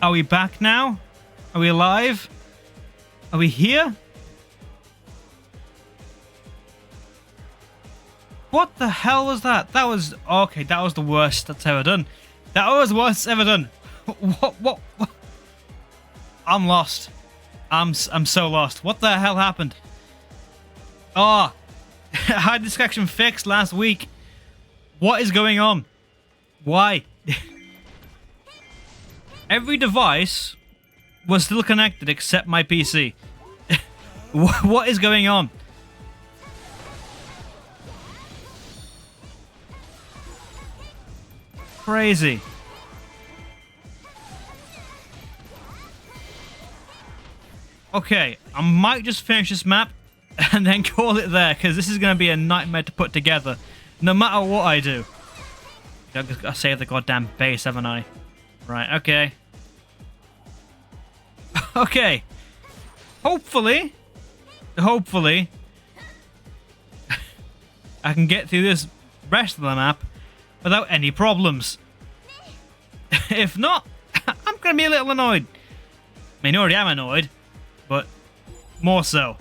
Are we back now? Are we alive? Are we here? What the hell was that? That was... Okay, that was the worst that's ever done. That was the worst ever done. What? I'm lost. I'm so lost. What the hell happened? Oh, I had this section fixed last week. What is going on? Why? Every device was still connected except my PC. What is going on? Crazy. Okay, I might just finish this map and then call it there, because this is going to be a nightmare to put together, no matter what I do. I've got to save the goddamn base, haven't I? Right, okay. Okay. Hopefully, I can get through this rest of the map without any problems. If not, I'm going to be a little annoyed. I mean, I already am annoyed, but more so.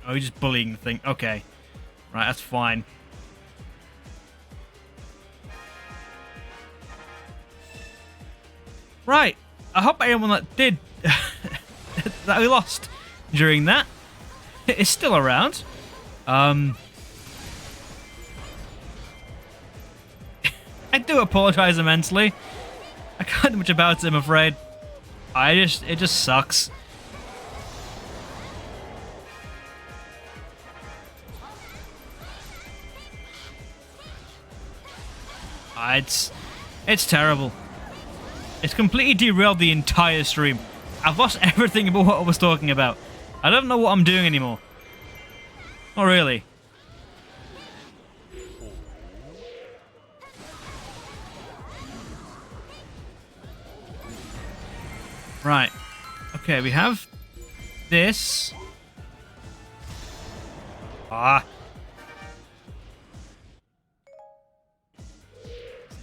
Oh, you're just bullying the thing. Okay. Right, that's fine. Right. I hope anyone that did... that we lost during that is still around. I do apologize immensely. I can't do much about it, I'm afraid. It just sucks. It's terrible. It's completely derailed the entire stream. I've lost everything about what I was talking about. I don't know what I'm doing anymore. Not really. Right. Okay, we have this.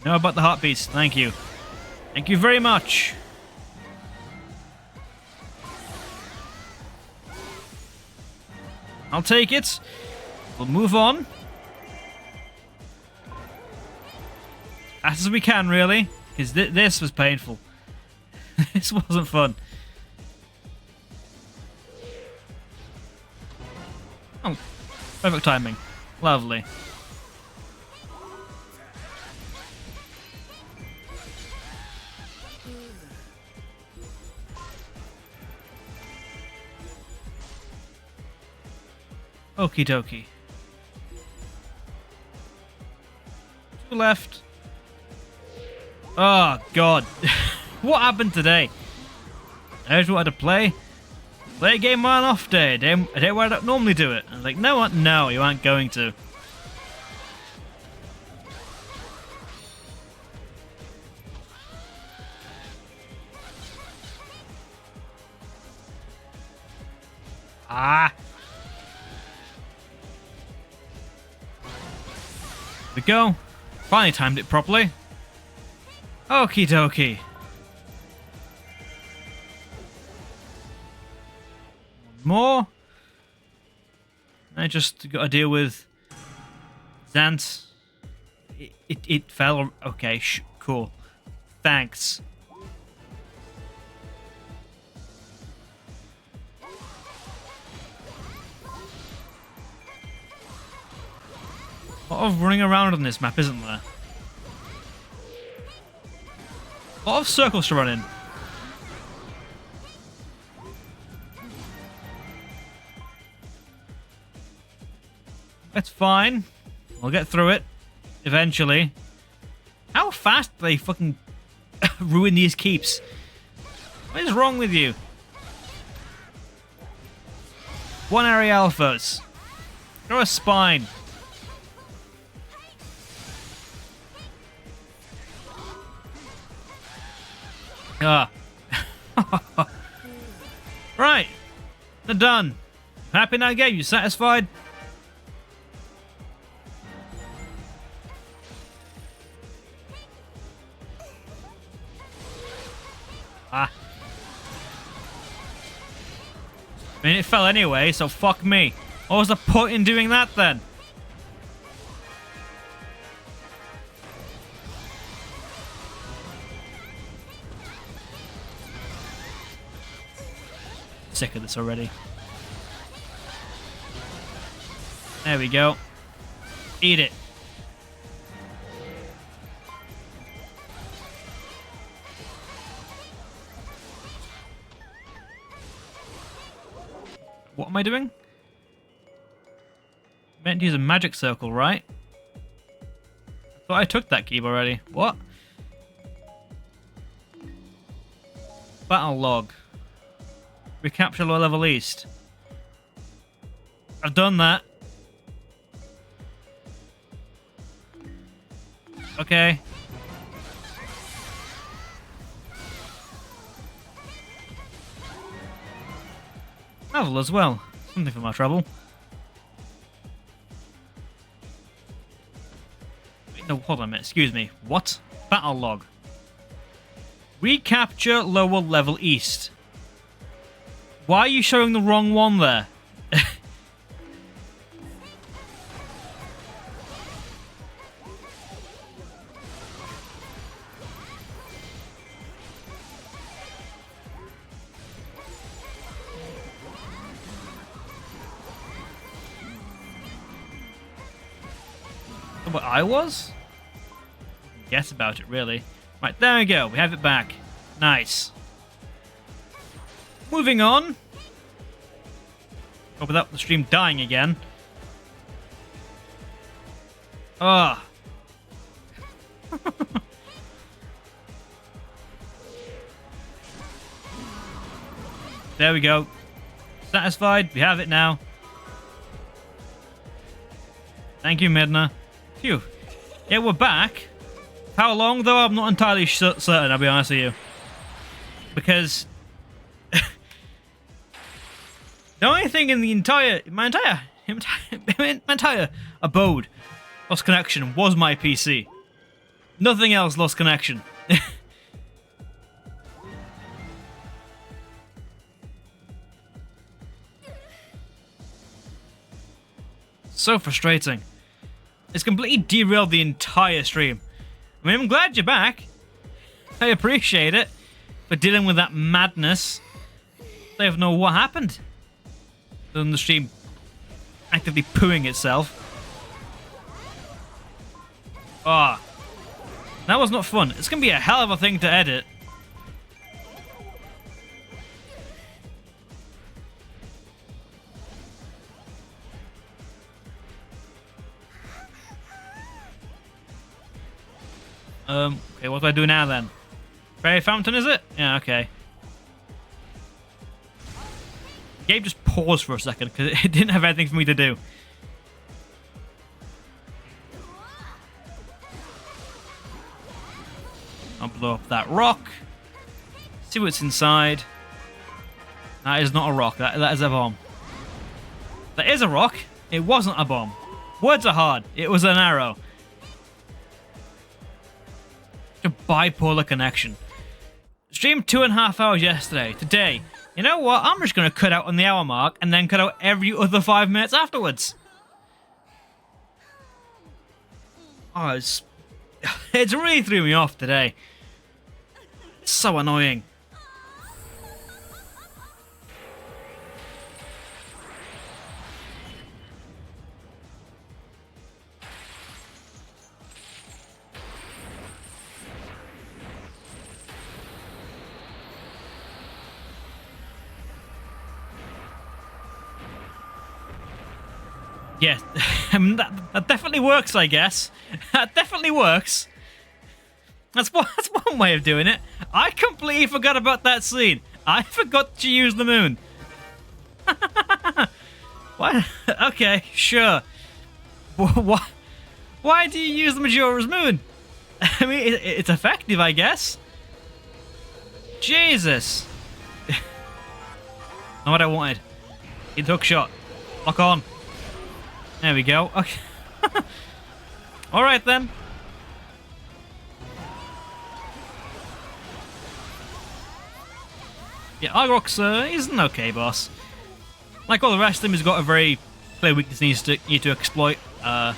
Know about the heartbeats. Thank you. Thank you very much. I'll take it. We'll move on. As we can, really. Because this was painful. This wasn't fun. Oh, perfect timing. Lovely. Okie dokie. Two left. Oh, God. What happened today? I just wanted to play a game on an off day. A day where I don't normally do it. I was like, no, you aren't going to. There we go. Finally timed it properly. Okie dokie. One more. I just got to deal with Zant. It fell. Okay, cool. Thanks. A lot of running around on this map, isn't there? A lot of circles to run in. That's fine. We'll get through it. Eventually. How fast do they fucking ruin these keeps? What is wrong with you? One area alphas. Throw a spine. Right. They're done. Happy now game? You satisfied? Ah. I mean, it fell anyway, so fuck me. What was the point in doing that then? Sick of this already. There we go. Eat it. What am I doing? Meant to use a magic circle, right? I thought I took that cube already. What? Battle log. Recapture low level east. I've done that. Okay. Travel as well. Something for my trouble. Wait, no, hold on a minute. Excuse me. What? Battle log. Recapture lower level east. Why are you showing the wrong one there? What I was? Guess about it, really. Right, there we go. We have it back. Nice. Moving on. Oh, without the stream dying again. Ah. There we go. Satisfied? We have it now. Thank you, Midna. Phew. Yeah, we're back. How long, though? I'm not entirely certain, I'll be honest with you. Because the only thing in the my entire abode lost connection was my PC. Nothing else lost connection. So frustrating. It's completely derailed the entire stream. I mean, I'm glad you're back. I appreciate it. For dealing with that madness. I don't know what happened. Other than the stream actively pooing itself. Ah. That was not fun. It's going to be a hell of a thing to edit. Okay, what do I do now then? Fairy fountain, is it? Yeah, okay. The game just paused for a second because it didn't have anything for me to do. I'll blow up that rock. See what's inside. That is not a rock. That is a bomb. That is a rock. It wasn't a bomb. Words are hard. It was an arrow. A bipolar connection. Streamed 2.5 hours yesterday. Today, you know what? I'm just going to cut out on the hour mark and then cut out every other 5 minutes afterwards. Oh, it's really threw me off today. It's so annoying. Yeah, I mean, that definitely works, I guess. That definitely works. That's one way of doing it. I completely forgot about that scene. I forgot to use the moon. Why? Okay, sure. Why do you use the Majora's Moon? I mean, it's effective, I guess. Jesus. Not what I wanted. Hit hook shot. Lock on. There we go. Okay. Alright then. Yeah, Argorok's he's an okay boss. Like all the rest of them, he's got a very clear weakness he needs to need to exploit. The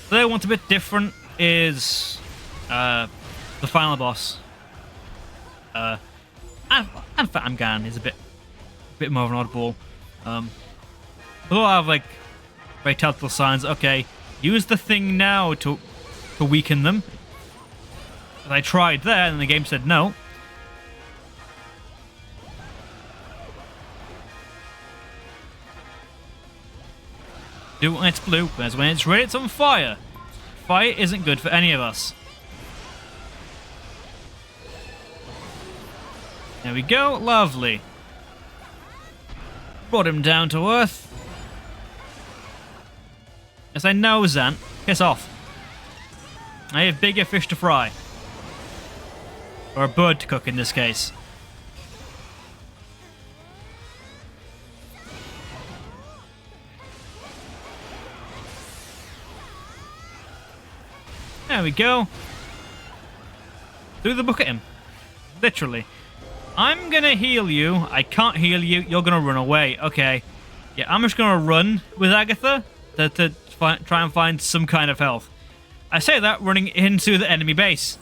other one's a bit different is the final boss. And Fatamgan is a bit more of an oddball. But I have like very telltale signs. Okay, use the thing now to weaken them. I tried there, and the game said no. Do it when it's blue, whereas when it's red, it's on fire. Fire isn't good for any of us. There we go, lovely. Brought him down to earth. Yes, I know, Zant. Piss off. I have bigger fish to fry. Or a bird to cook in this case. There we go. Threw the book at him. Literally. I'm gonna heal you. I can't heal you. You're gonna run away. Okay. Yeah, I'm just gonna run with Agatha to try and find some kind of health. I say that running into the enemy base.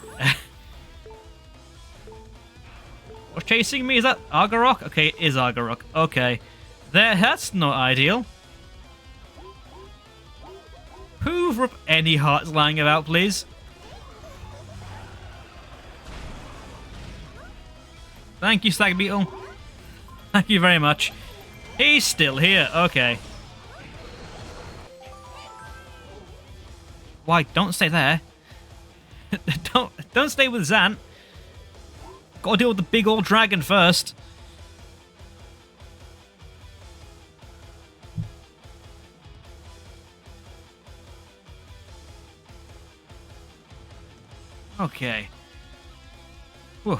What's chasing me? Is that Argorok? Okay, it is Argorok. Okay. That's not ideal. Hoover up any hearts lying about, please. Thank you, Stag Beetle. Thank you very much. He's still here. Okay. Why? Don't stay there. Don't stay with Zant. Gotta deal with the big old dragon first. Okay. Whew.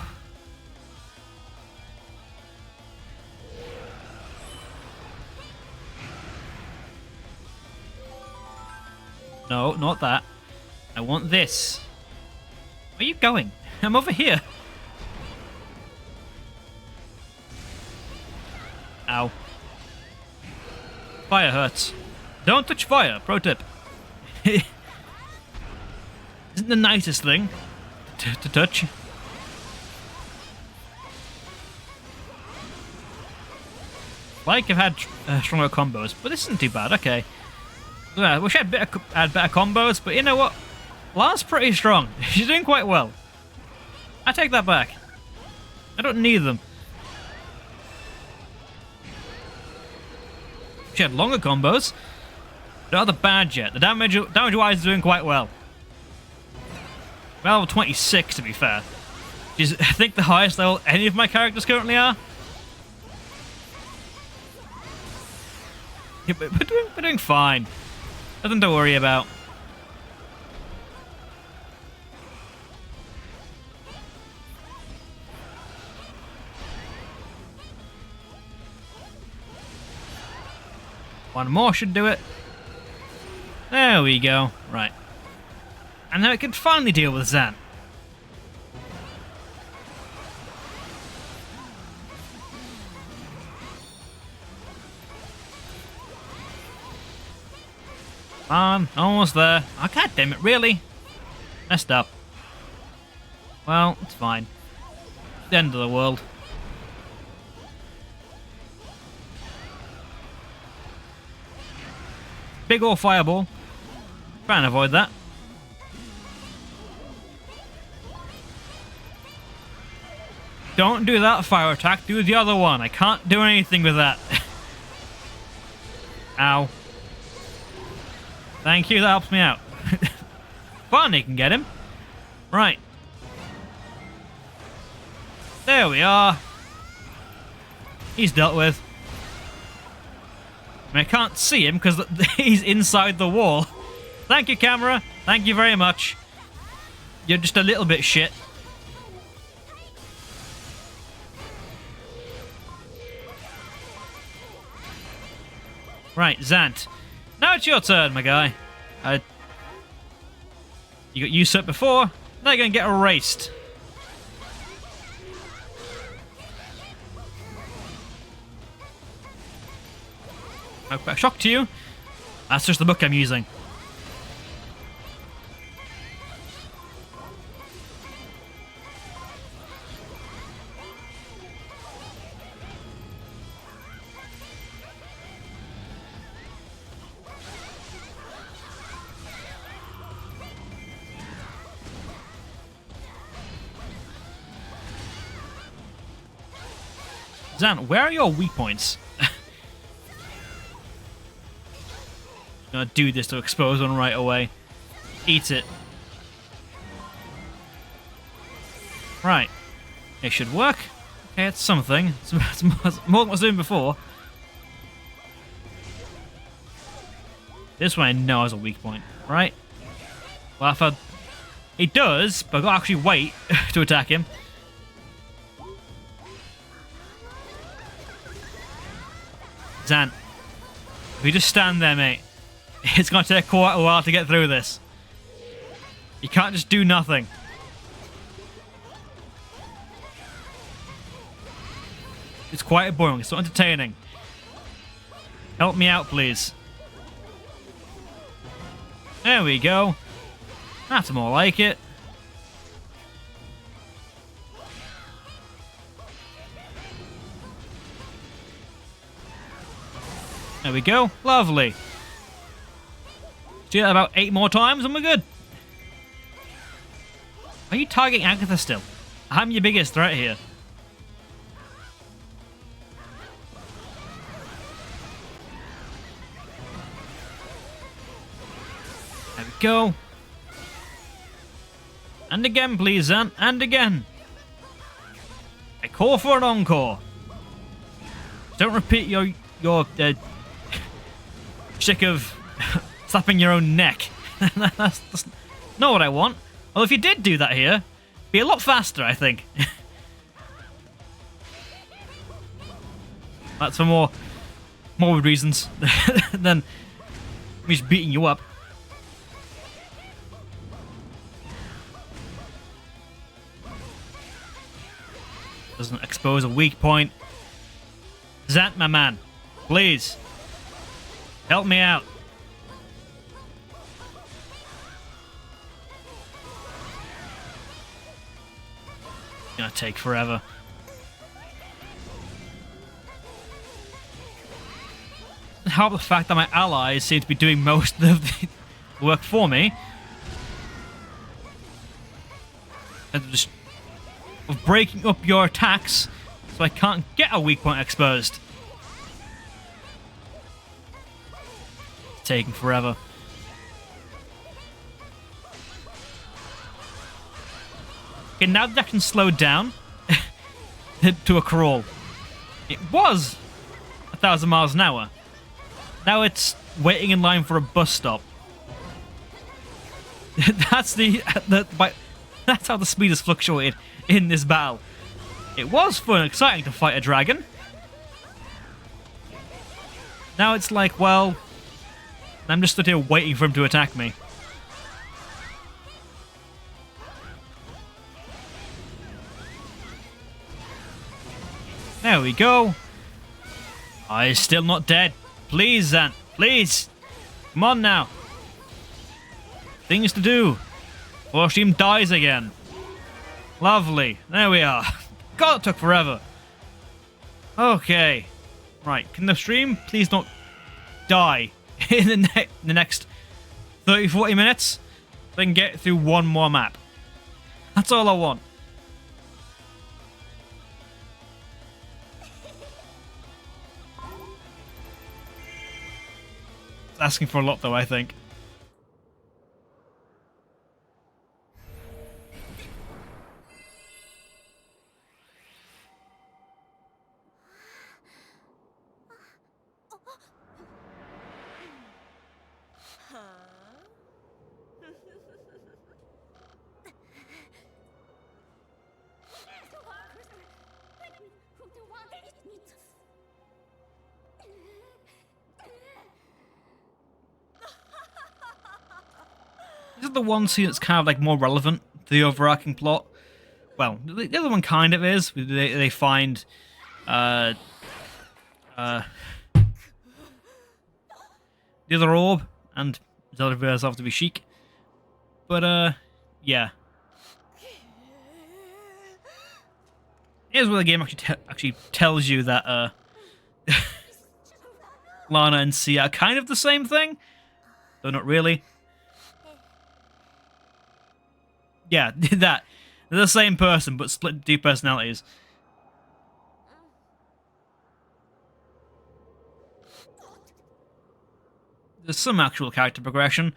No, not that. I want this. Where are you going? I'm over here. Ow. Fire hurts. Don't touch fire. Pro tip. Isn't the nicest thing to touch. Like I've had stronger combos, but this isn't too bad. Okay. I wish I had better combos, but you know what? Lara's pretty strong. She's doing quite well. I take that back. I don't need them. She had longer combos. They're not that bad yet. The damage-wise is doing quite well. Well, 26 to be fair. Which is, I think, the highest level any of my characters currently are. Yeah, but we're doing fine. Nothing to worry about. One more should do it. There we go. Right. And now it can finally deal with Zant. Almost there. Oh, god damn it, really? Messed up. Well, it's fine. The end of the world. Big ol' fireball. Try and avoid that. Don't do that fire attack, do the other one. I can't do anything with that. Ow. Thank you, that helps me out. Finally can get him. Right. There we are. He's dealt with. I mean, I can't see him because he's inside the wall. Thank you, camera. Thank you very much. You're just a little bit shit. Right, Zant. Now it's your turn, my guy. You got usurped before. Now you're going to get erased. A shock to you? That's just the book I'm using. Zan, where are your weak points? I'm gonna do this to expose one right away. Eat it. Right. It should work. Okay, it's something. It's more than I was doing before. This one I know has a weak point, right? Well, if it does, but I've got to actually wait to attack him. Zan, if you just stand there, mate, it's going to take quite a while to get through this. You can't just do nothing. It's quite boring. It's not entertaining. Help me out, please. There we go. That's more like it. There we go. Lovely. Do that about 8 more times and we're good. Are you targeting Agatha still? I'm your biggest threat here. There we go. And again, please, Zan. And again. I call for an encore. Don't repeat your sick of slapping your own neck. that's not what I want. Well, if you did do that here, be a lot faster, I think. That's for more morbid reasons than me just beating you up. Doesn't expose a weak point. Zant, my man, please. Help me out. It's gonna take forever. How about the fact that my allies seem to be doing most of the work for me? And just of breaking up your attacks so I can't get a weak point exposed. Taking forever. Okay, now that can slow down to a crawl. It was 1,000 miles an hour. Now it's waiting in line for a bus stop. That's that's how the speed has fluctuated in this battle. It was fun and exciting to fight a dragon. Now it's like, well, I'm just stood here waiting for him to attack me. There we go. Oh, he's still not dead. Please, Zan. Please. Come on now. Things to do. Before Steam dies again. Lovely. There we are. God, it took forever. Okay. Right. Can the stream please not die in the next 30-40 minutes? Then get through one more map. That's all I want. It's asking for a lot though, I think. These are the one scene that's kind of like more relevant to the overarching plot. Well, the other one kind of is. They find the other orb, and Zelda reveals herself to be Sheik. But, yeah. Here's where the game actually tells you that, Lana and C are kind of the same thing, though not really. Yeah, that. They're the same person, but split into two personalities. There's some actual character progression.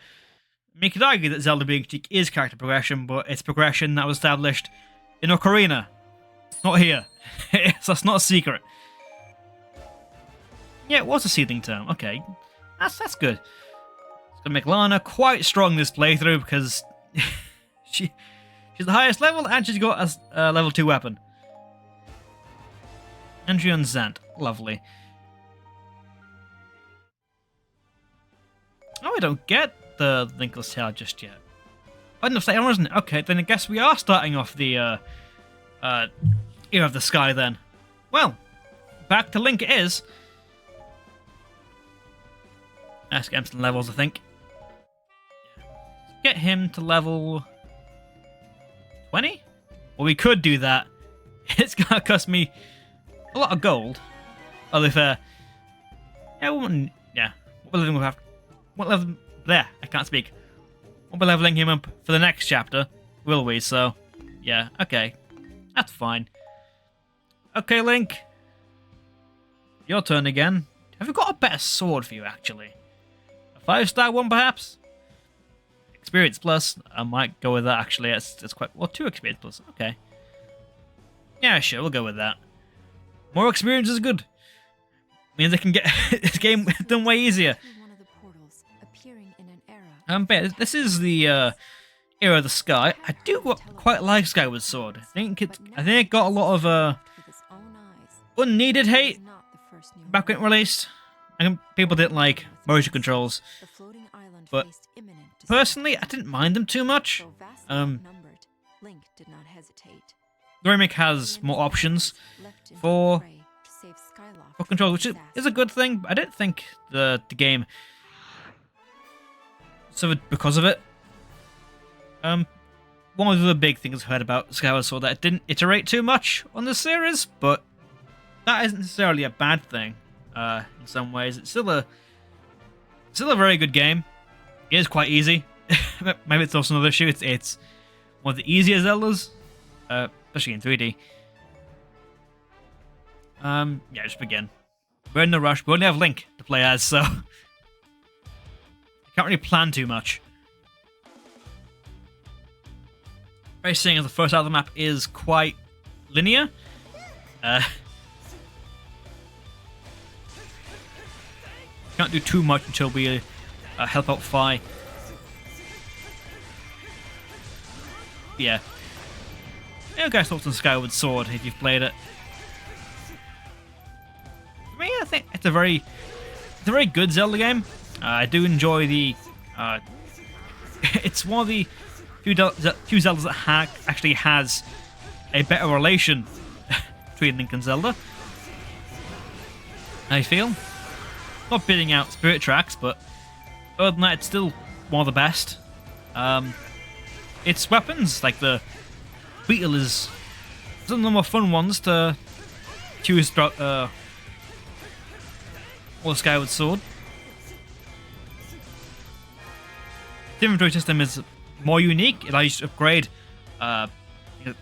You could argue that Zelda being Sheik is character progression, but it's progression that was established in Ocarina. Not here. So that's not a secret. Yeah, it was a seething term. Okay. That's good. It's gonna make Lana quite strong this playthrough because she's the highest level and she's got a level 2 weapon. Entry on Zant. Lovely. Oh, I don't get the Linkless Tail just yet. I didn't say, wasn't it? Okay, then I guess we are starting off the Era of the Sky then. Well, back to Link it is. Let's get him some levels, I think. Get him to level 20? Well, we could do that. It's gonna cost me a lot of gold. Although fair. Yeah, what level we have? What level? There, I can't speak. We'll be leveling him up for the next chapter, will we? So, yeah, okay. That's fine. Okay, Link. Your turn again. Have we got a better sword for you, actually? A 5-star one, perhaps? Experience plus. I might go with that, actually. It's quite... Well, 2 experience plus. Okay. Yeah, sure, we'll go with that. More experience is good. Means I can get this game done way easier. But this is the Era of the Sky. I do quite like Skyward Sword. I think it got a lot of unneeded hate back when it released. And people didn't like motion controls, but personally, I didn't mind them too much. The remake has more options for control, which is a good thing. But I didn't think the game suffered because of it. One of the big things I've heard about Skyward Sword that it didn't iterate too much on the series, but that isn't necessarily a bad thing. In some ways, it's still a very good game. It is quite easy. Maybe it's also another issue. It's one of the easier Zeldas, especially in 3D. Yeah, just begin. We're in no rush. We only have Link to play as, so can't really plan too much. Very seeing as the first out of the map is quite linear. Can't do too much until we help out Fi. Yeah. You guys thoughts on Skyward Sword if you've played it. For me, I think it's a very good Zelda game. I do enjoy the... it's one of the few Zeldas that actually has a better relation between Link and Zelda, I feel. Not beating out Spirit Tracks, but other than that, it's still one of the best. Its weapons, like the Beetle, is some of the more fun ones to choose throughout or the Skyward Sword. The inventory system is more unique. It allows you to upgrade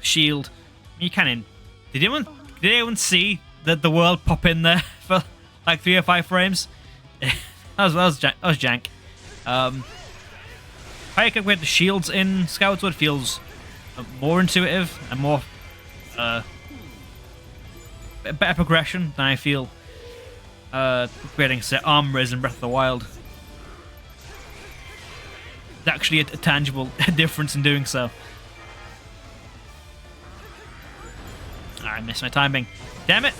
shield. You can. Did anyone see the world pop in there for like 3 or 5 frames? that was jank. How you can upgrade the shields in Skyward Sword feels more intuitive and more better progression than I feel upgrading say armors in Breath of the Wild. There's actually a tangible difference in doing so. I missed my timing. Damn it!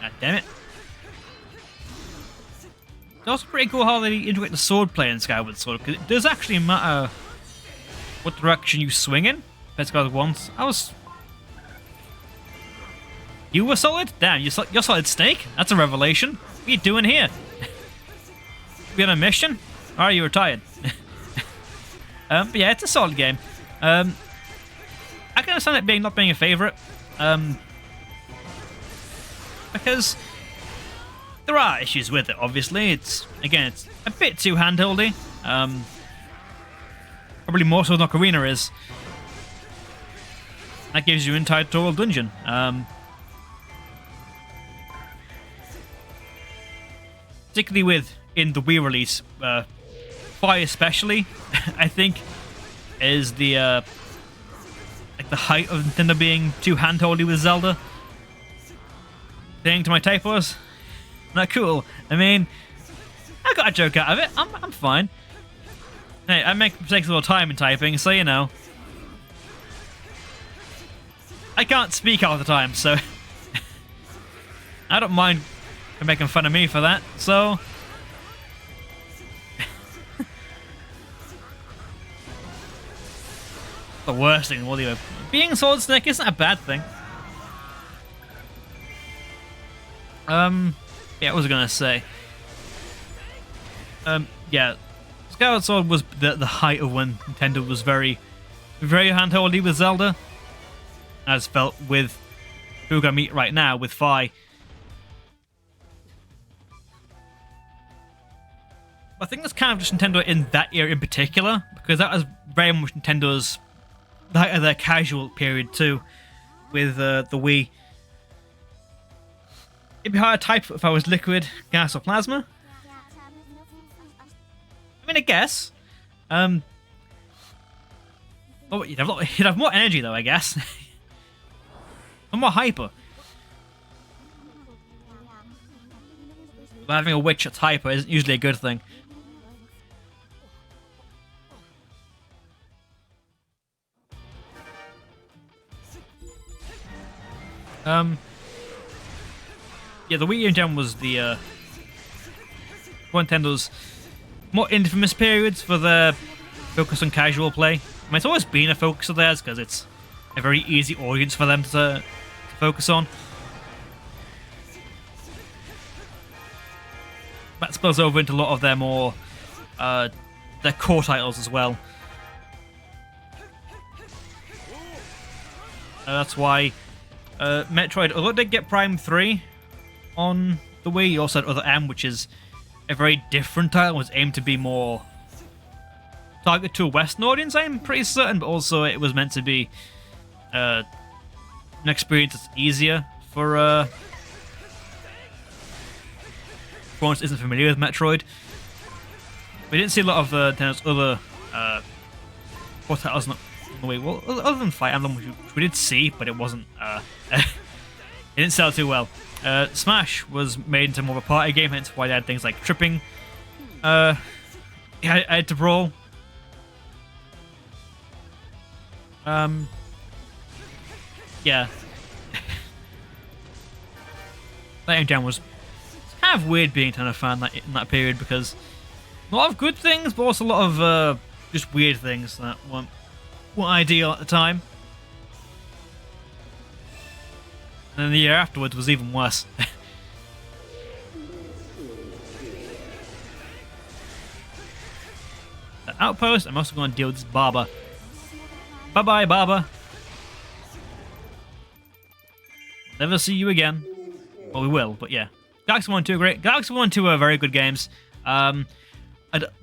God damn it. It's also pretty cool how they integrate the sword play in Skyward Sword, because it does actually matter what direction you swing in. Best God once. I was You were Solid? Damn, you're Solid Snake? That's a revelation. What are you doing here? We on a mission? Or are you retired? But yeah, it's a solid game. I can understand it not being a favorite. Because there are issues with it, obviously. It's a bit too handholdy. Probably more so than Ocarina is. That gives you an entire tutorial dungeon. Particularly in the Wii release, 5 especially, I think, is the like the height of Nintendo being too handholdy with Zelda. Saying to my typos, not cool. I mean, I got a joke out of it. I'm fine. Hey, I make mistakes all the time in typing, so you know. I can't speak all the time, so I don't mind making fun of me for that. So the worst thing in the world. Being Solid Snake isn't a bad thing. Yeah, what was I gonna say? Yeah, Skyward Sword was the height of when Nintendo was very, very handholdy with Zelda, as felt with who we're gonna meet right now with Fi. I think that's kind of just Nintendo in that era in particular, because that was very much Nintendo's the height of their casual period too, with the Wii. It'd be hard to type if I was liquid, gas, or plasma. I mean, I guess. Oh, you'd have more energy though, I guess. I'm more hyper. But having a witch that's hyper isn't usually a good thing. Yeah, the Wii U in general was the Nintendo's more infamous periods for their focus on casual play. I mean, it's always been a focus of theirs because it's a very easy audience for them to focus on. That spills over into a lot of their more their core titles as well. That's why Metroid, although it did get Prime 3 on the Wii, you also had Other M, which is a very different title. It was aimed to be more targeted to a Western audience, I'm pretty certain, but also it was meant to be an experience that's easier for anyone who isn't familiar with Metroid. We didn't see a lot of Nintendo's other core titles on the Wii. Well, other than Fire Emblem, which we did see, but it wasn't. It didn't sell too well. Smash was made into more of a party game, hence why they had things like tripping. I had to brawl. Yeah. That jam was kind of weird being a Nintendo fan in that period, because a lot of good things, but also a lot of just weird things that weren't ideal at the time. And then the year afterwards was even worse. The outpost, I'm also going to deal with this Barber. Bye-bye, Barber. Never see you again. Well, we will, but yeah. Galaxy 1 and 2 are great. Galaxy 1 and 2 are very good games. I'd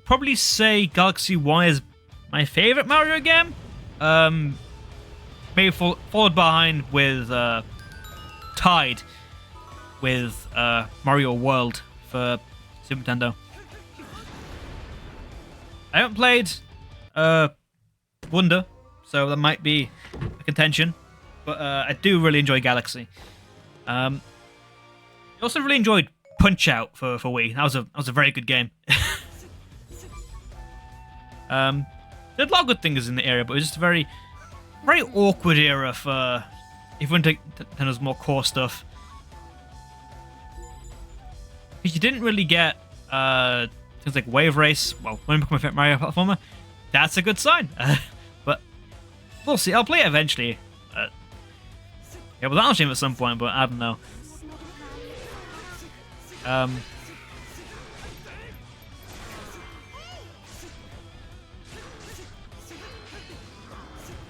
probably say Galaxy 1 is my favourite Mario game. Maybe followed behind with... tied with Mario World for Super Nintendo. I haven't played Wonder, so that might be a contention, but I do really enjoy Galaxy. I also really enjoyed Punch-Out for Wii. That was a very good game. There's a lot of good things in the area, but it was just a very, very awkward era for if you want to Nintendo's more core stuff. Because you didn't really get things like Wave Race. Well, when it became my favorite Mario platformer, that's a good sign. But we'll see. I'll play it eventually. Yeah, well, that'll change at some point, but I don't know.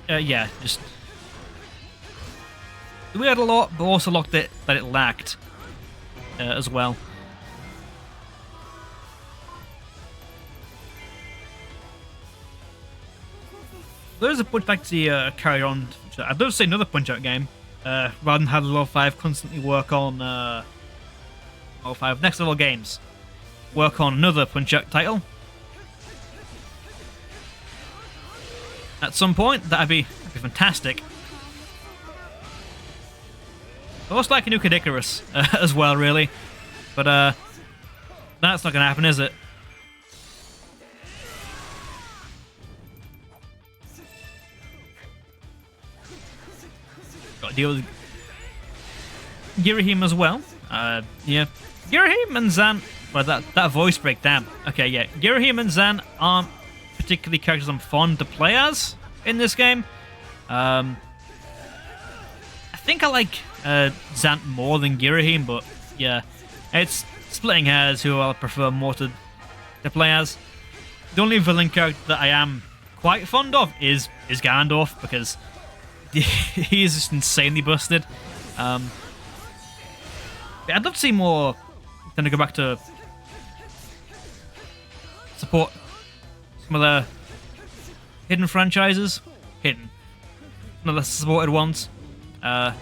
Yeah, just we had a lot, but also a lot that it lacked as well. There's a Punch Back to carry on. I'd love to say another Punch-Out game, rather than have Level 5 constantly work on Level 5 next level games. Work on another Punch-Out title. At some point, that'd be fantastic. Almost like a new Kid Icarus as well, really. But that's not going to happen, is it? Got to deal with Girahim as well. Yeah. Girahim and Zan... Well, that voice break, damn. Okay, yeah. Girahim and Zan aren't particularly characters I'm fond to play as in this game. I think I like Zant more than Girahim, but yeah, it's splitting hairs who I prefer more to play as. The only villain character that I am quite fond of is Ganondorf, because he is just insanely busted. I'd love to see more, then to go back to support some of the hidden franchises. Hidden. Not the supported ones. I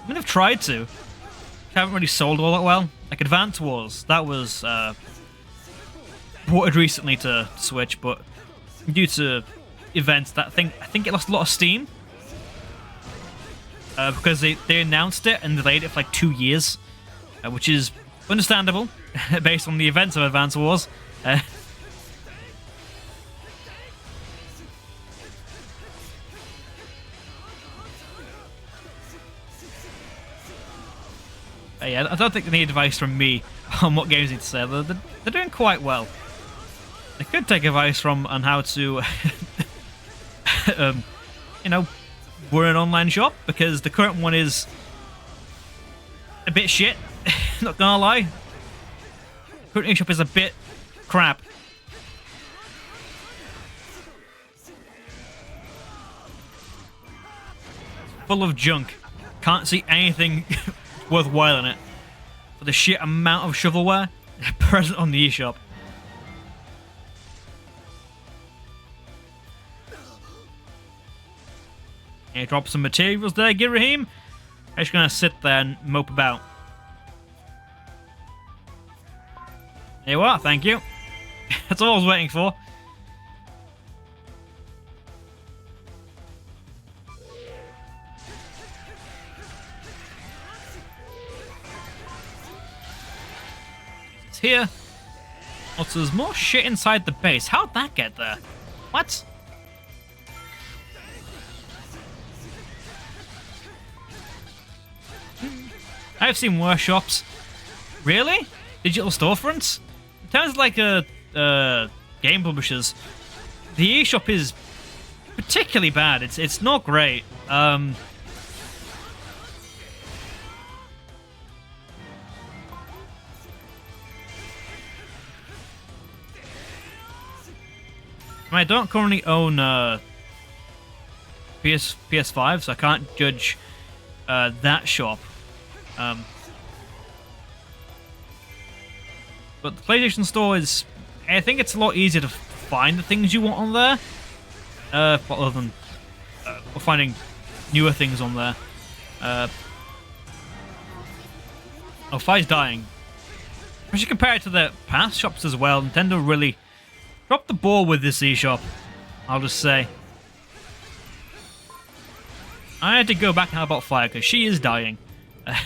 mean, I've tried to. Haven't really sold all that well. Like Advance Wars, that was ported recently to Switch, but due to events, I think it lost a lot of steam. Because they announced it and delayed it for like 2 years, which is understandable based on the events of Advance Wars. Yeah, I don't think they need advice from me on what games need to sell. They're doing quite well. They could take advice from on how to, you know, run an online shop, because the current one is a bit shit. Not gonna lie, current shop is a bit crap. Full of junk. Can't see anything worthwhile in it for the sheer amount of shovelware present on the eShop. And drop some materials there, Girahim. I'm just gonna sit there and mope about. There you are, thank you. That's all I was waiting for. Here. Also, there's more shit inside the base. How'd that get there? What? I've seen worse shops. Really? Digital storefronts? In terms of like game publishers, the eShop is particularly bad. It's not great. I don't currently own PS5, so I can't judge that shop. But the PlayStation Store is... I think it's a lot easier to find the things you want on there. Other than finding newer things on there. Oh, Fi's dying. Especially compared to the past shops as well, Nintendo really dropped the ball with this eShop, I'll just say. I had to go back and have about Fire, because she is dying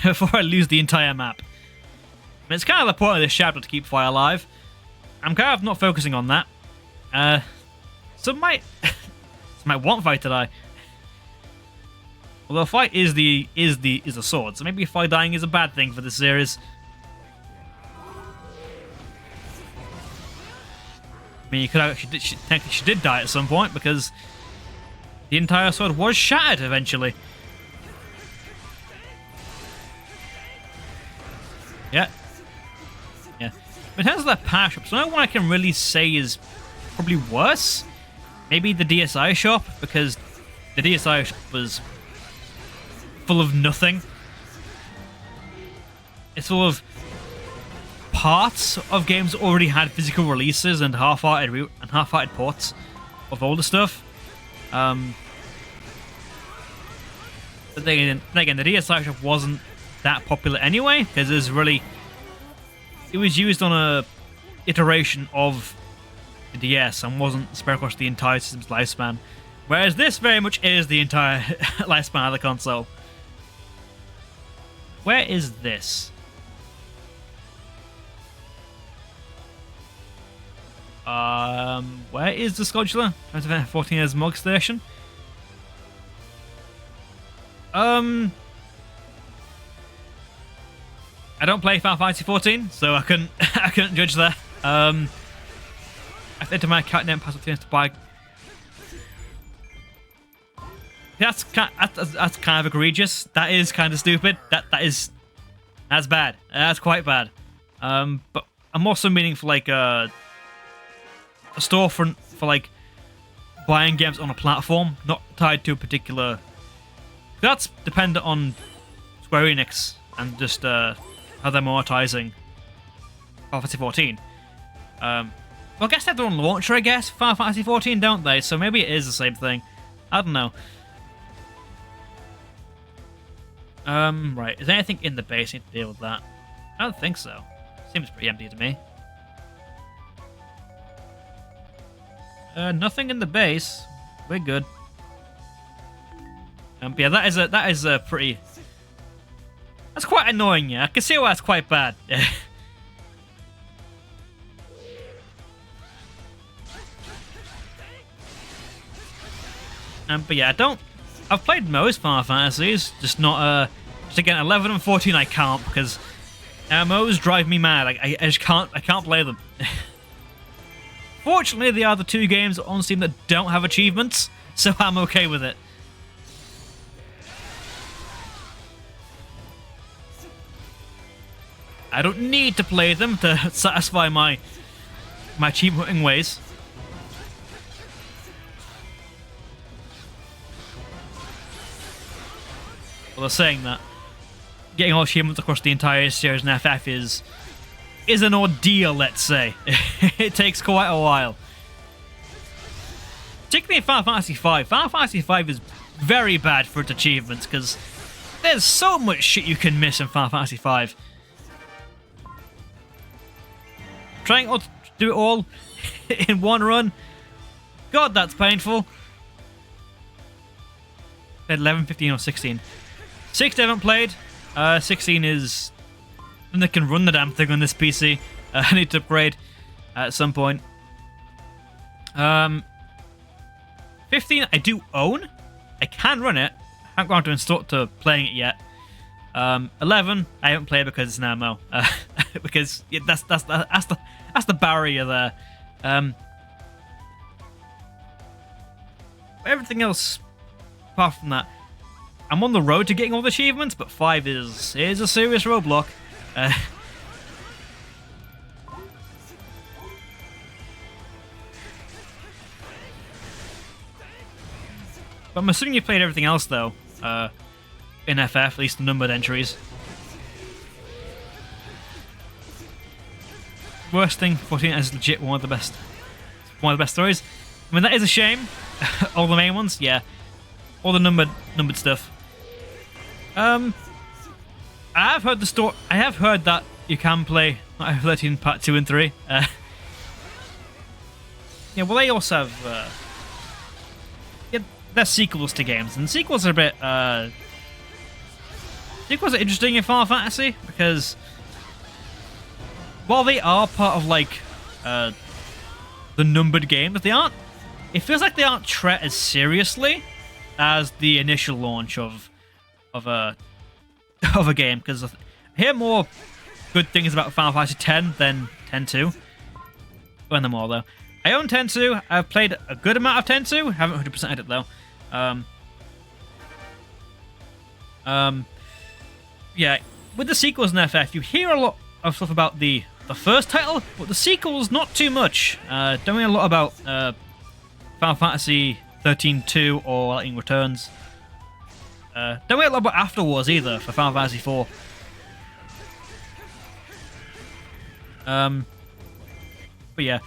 before I lose the entire map. And it's kind of the point of this chapter to keep Fire alive. I'm kind of not focusing on that. Some might want Fire to die. Although Fire is the sword, so maybe Fire dying is a bad thing for this series. I mean, you could actually, technically she did die at some point, because the entire sword was shattered eventually. Yeah. Yeah. But in terms of that power shop, so the only one I can really say is probably worse. Maybe the DSi shop, because the DSi shop was full of nothing. It's full of parts of games that already had physical releases and half-hearted ports of older stuff. But then again, the DSi shop wasn't that popular anyway, because it was used on a iteration of the DS and wasn't spread across the entire system's lifespan. Whereas this very much is the entire lifespan of the console. Where is this? Where is the scheduler? 2014 as Mog Station. I don't play Final Fantasy 14, so I couldn't judge that. I said to my account name password to buy. That's kind of egregious. That is kind of stupid. That's bad. That's quite bad. But I'm also meaning for like a storefront for like buying games on a platform, not tied to a particular. That's dependent on Square Enix and just how they're monetizing Final Fantasy 14. Well, I guess they have their own launcher, I guess, Final Fantasy 14, don't they? So maybe it is the same thing. I don't know. Right. Is there anything in the base I need to deal with that? I don't think so. Seems pretty empty to me. Nothing in the base. We're good. But yeah, that is a pretty. That's quite annoying. Yeah, I can see why that's quite bad. But yeah, I've played most Final Fantasies, just not just again 11 and 14 I can't because MMOs drive me mad. I just can't play them. Fortunately, they are the two games on Steam that don't have achievements, so I'm okay with it. I don't need to play them to satisfy my achievement hunting ways. Well, they're saying that getting all achievements across the entire series in FF is an ordeal, let's say. It takes quite a while. Particularly in Final Fantasy V. Final Fantasy V is very bad for its achievements because there's so much shit you can miss in Final Fantasy V. Trying to do it all in one run. God, that's painful. 11, 15, or 16. 16 I haven't played. 16 is... and they can run the damn thing on this PC. I need to upgrade at some point. 15 I do own. I can run it. I haven't gone to install to playing it yet. 11 I haven't played because it's an MMO. Because yeah, that's the barrier there. Everything else, apart from that, I'm on the road to getting all the achievements, but 5 is a serious roadblock. But I'm assuming you played everything else though, in FF, at least the numbered entries. Worst thing, 14 is legit one of the best stories. I mean, that is a shame. All the main ones, yeah. All the numbered stuff. I have heard the story. I have heard that you can play Night of 13 Part 2 and 3. Yeah, well, they also have. Yeah, they're sequels to games, and sequels are a bit. Sequels are interesting in Final Fantasy because while they are part of like the numbered games, they aren't. It feels like they aren't treated as seriously as the initial launch of a game, because I hear more good things about Final Fantasy X than 10-2. Learn them all though. I own 10-2. I've played a good amount of 10-2. Haven't 100%ed it though. Yeah, with the sequels in FF, you hear a lot of stuff about the first title, but the sequels not too much. Don't hear a lot about Final Fantasy 13-2 or Lightning Returns. Don't hear a lot about After Wars either for Final Fantasy 4. But yeah.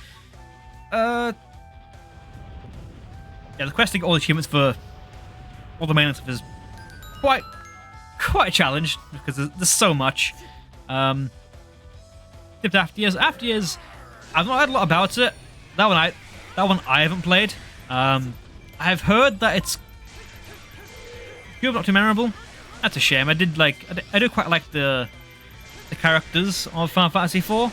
Yeah, the quest to get all the achievements for all the main stuff is quite a challenge because there's so much. After Years, I've not heard a lot about it. That one I haven't played. I've heard that it's not too memorable. That's a shame. I do quite like the characters of Final Fantasy 4.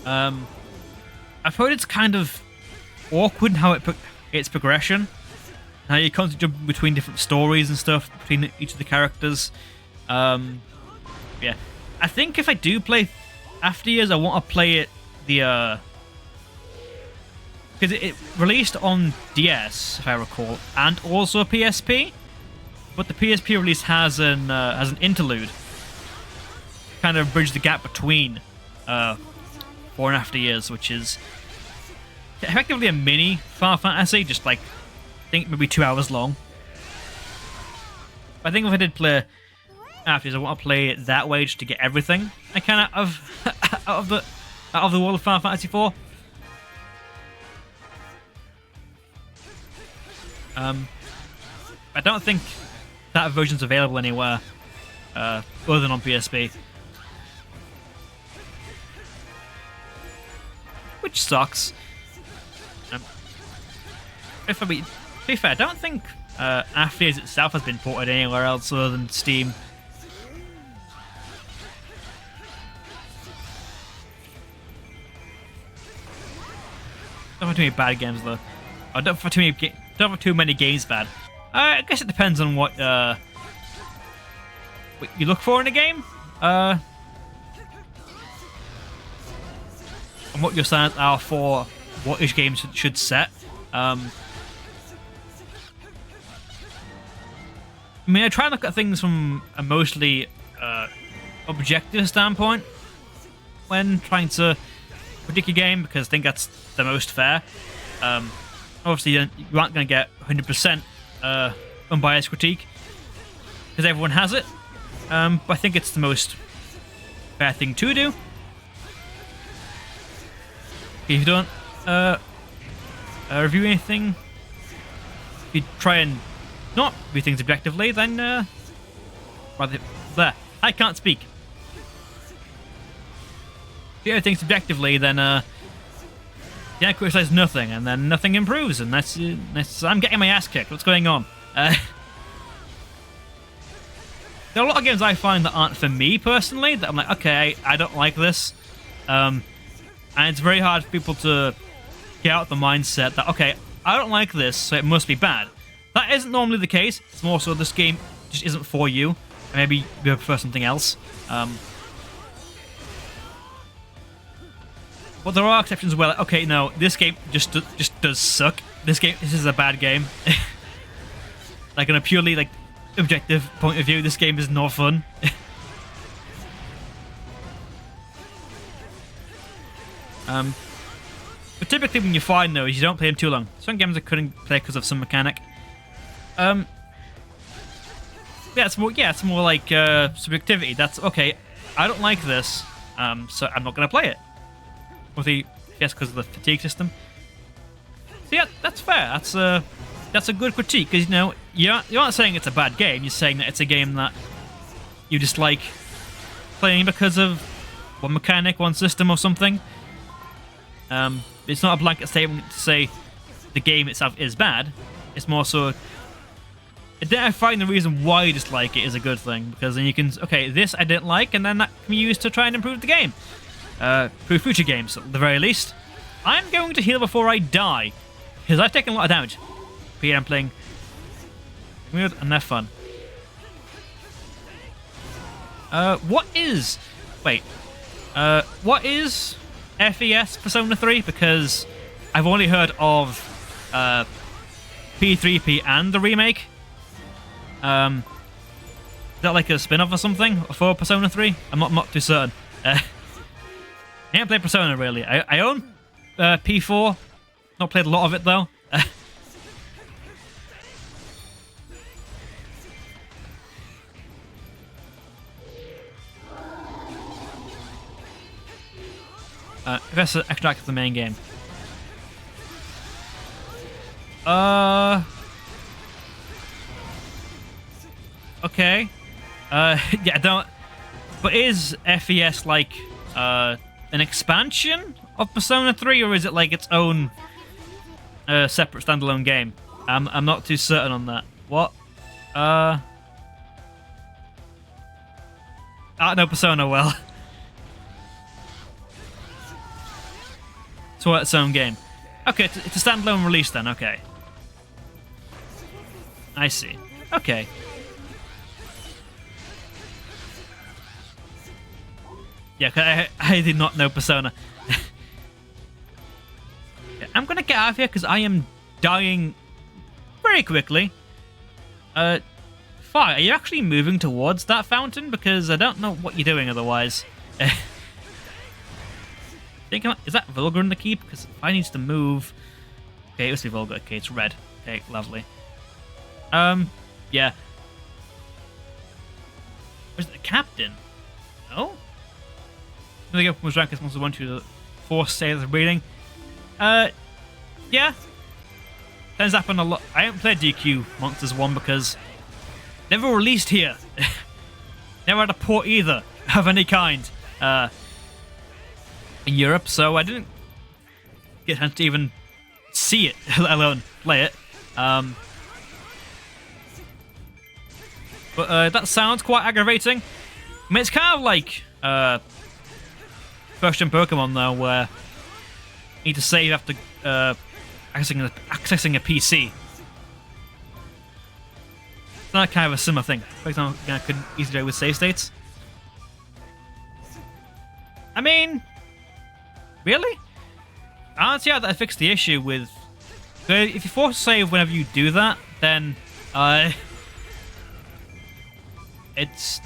I've heard it's kind of awkward in how its progression, how you constantly jump between different stories and stuff between each of the characters. Yeah, I think if I do play After Years, I want to play it because it released on DS, if I recall, and also PSP. But the PSP release has an interlude, kind of bridge the gap between 4 and After Years, which is effectively a mini Final Fantasy, just like I think maybe 2 hours long. I think if I did play After Years, I want to play it that way just to get everything I can out of the world of Final Fantasy 4. I don't think that version's available anywhere other than on PSP, which sucks. To be fair, I don't think After Years itself has been ported anywhere else other than Steam. Don't have too many bad games though. I don't have too many games bad. I guess it depends on what you look for in a game. And what your standards are for what each game should set. I mean, I try and look at things from a mostly objective standpoint when trying to predict a game, because I think that's the most fair. Obviously, you aren't going to get 100% unbiased critique, because everyone has it. But I think it's the most fair thing to do. If you don't review anything, if you try and not view things objectively, then there, I can't speak. If you view things subjectively, then you criticize nothing, and then nothing improves, and that's I'm getting my ass kicked. What's going on? There are a lot of games I find that aren't for me personally, that I'm like, okay, I don't like this. And it's very hard for people to get out the mindset that, okay, I don't like this, so it must be bad. That isn't normally the case. It's more so this game just isn't for you. And maybe you prefer something else. But there are exceptions where, like, okay, no, this game just does suck. This is a bad game. Like, on a purely like objective point of view, this game is not fun. But typically when you find those, you don't play them too long. Some games I couldn't play because of some mechanic. Yeah, it's more like subjectivity. That's okay. I don't like this, so I'm not gonna play it. Yes, because of the fatigue system. So yeah, that's fair. That's a good critique, because you're not saying it's a bad game. You're saying that it's a game that you dislike playing because of one mechanic, one system, or something. It's not a blanket statement to say the game itself is bad. It's more so identifying the reason why you dislike it is a good thing, because then you can, okay, this I didn't like, and then that can be used to try and improve the game. For future games, at the very least. I'm going to heal before I die, because I've taken a lot of damage. But yeah, I'm playing weird and they're fun. What is FES Persona 3? Because I've only heard of P3P and the remake. that like a spin-off or something for Persona 3? I'm not too certain. I haven't played Persona really. I own P4. Not played a lot of it though. Let's extract the main game. Okay. Yeah, I don't. But is FES like an expansion of Persona 3, or is it like its own separate standalone game? I'm not too certain on that. What? I don't know Persona well. So its own game. Okay, it's a standalone release then. Okay. I see. Okay. Yeah, I did not know Persona. Yeah, I'm gonna get out of here because I am dying very quickly. Fire, are you actually moving towards that fountain? Because I don't know what you're doing otherwise. Is that Vulgar in the keep? Because I needs to move. Okay, it must be Vulgar. Okay, it's red. Okay, lovely. Yeah. Where's the captain? Oh? The game was ranked as monster 1 to the 4 save of breeding. Yeah. Tends to happen a lot. I haven't played DQ Monsters 1 because never released here. Never had a port either of any kind. In Europe, so I didn't get to even see it, let alone play it. But that sounds quite aggravating. I mean, it's kind of like first-gen Pokemon, though, where you need to save after accessing a PC. It's not kind of a similar thing. For example, I could easily do it with save states. I mean, really? I don't see how that fixed the issue with... So if you force save whenever you do that, then it's...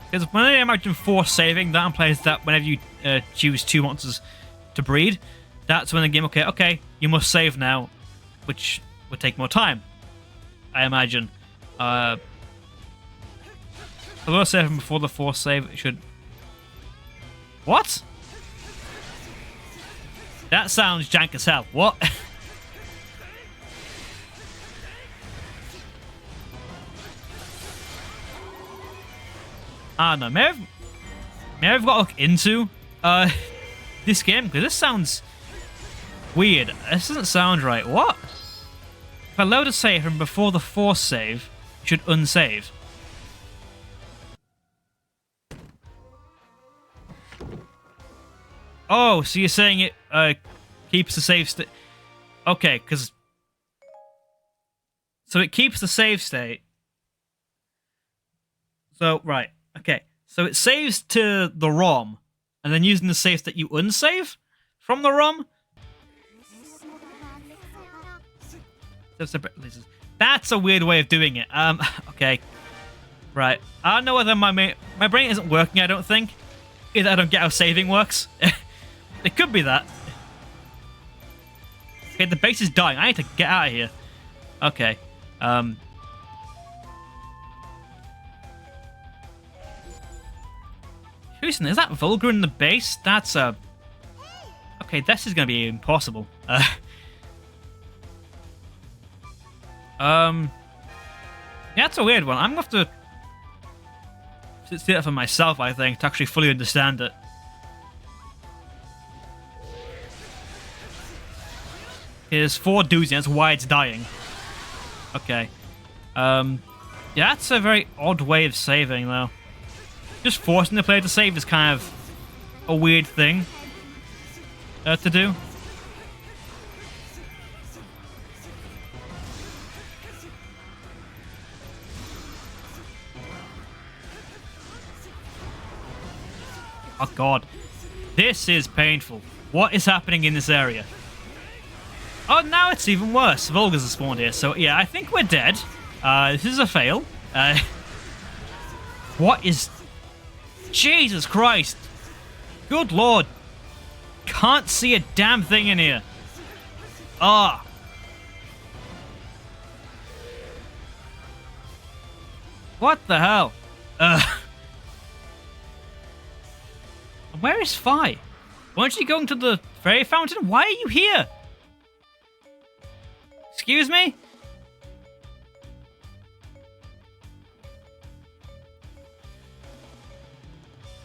Because when I imagine force saving, that implies that whenever you choose 2 monsters to breed, that's when the game, okay, you must save now, which would take more time, I imagine. I will save him before the force save. It should... What? That sounds jank as hell. What? I don't know. Maybe I've got to look into this game, because this sounds weird. This doesn't sound right. What? If I load a save from before the force save, it should unsave. Oh, so you're saying it keeps the save state? Okay, because... So it keeps the save state. So, right. Okay. So it saves to the ROM, and then using the save state you unsave from the ROM? That's a weird way of doing it. Okay. Right. I don't know whether my brain isn't working, I don't think. Either I don't get how saving works. It could be that. Okay, the base is dying. I need to get out of here. Okay. Listen, is that Vulgar in the base? That's a... Okay, this is going to be impossible. Yeah, that's a weird one. I'm going to have to see that for myself, I think, to actually fully understand it. There's 4 dudes, and that's why it's dying. Okay. Yeah, that's a very odd way of saving, though. Just forcing the player to save is kind of a weird thing to do. Oh god. This is painful. What is happening in this area? Oh, now it's even worse. Vulgars have spawned here. So, yeah, I think we're dead. This is a fail. What is... Jesus Christ. Good Lord. Can't see a damn thing in here. Ah. What the hell? Where is Fi? Weren't you going to the fairy fountain? Why are you here? Excuse me?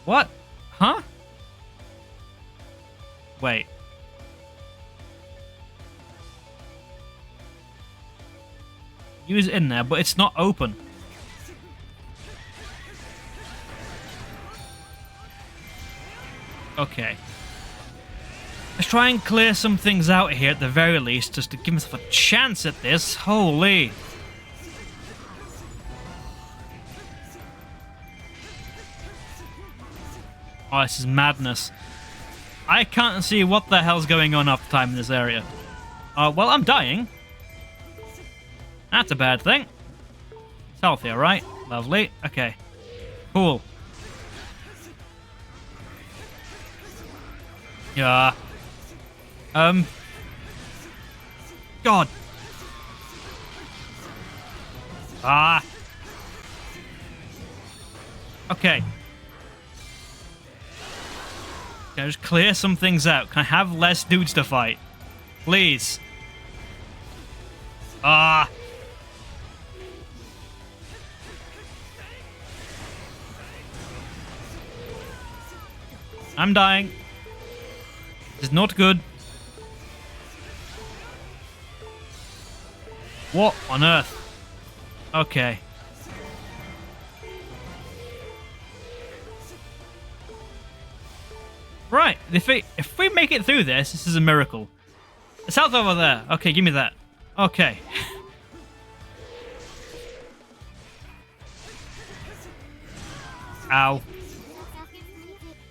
What? Huh? Wait. Use it in there, but it's not open. Okay. Let's try and clear some things out here at the very least, just to give myself a chance at this. Holy. Oh, this is madness. I can't see what the hell's going on half the time in this area. Well, I'm dying. That's a bad thing. It's healthy, alright? Lovely. Okay. Cool. Yeah. God. Ah. Okay. Can I just clear some things out? Can I have less dudes to fight? Please. Ah. I'm dying. This is not good. What on earth? Okay. Right, if we make it through this is a miracle. It's health over there. Okay, give me that. Okay. Ow.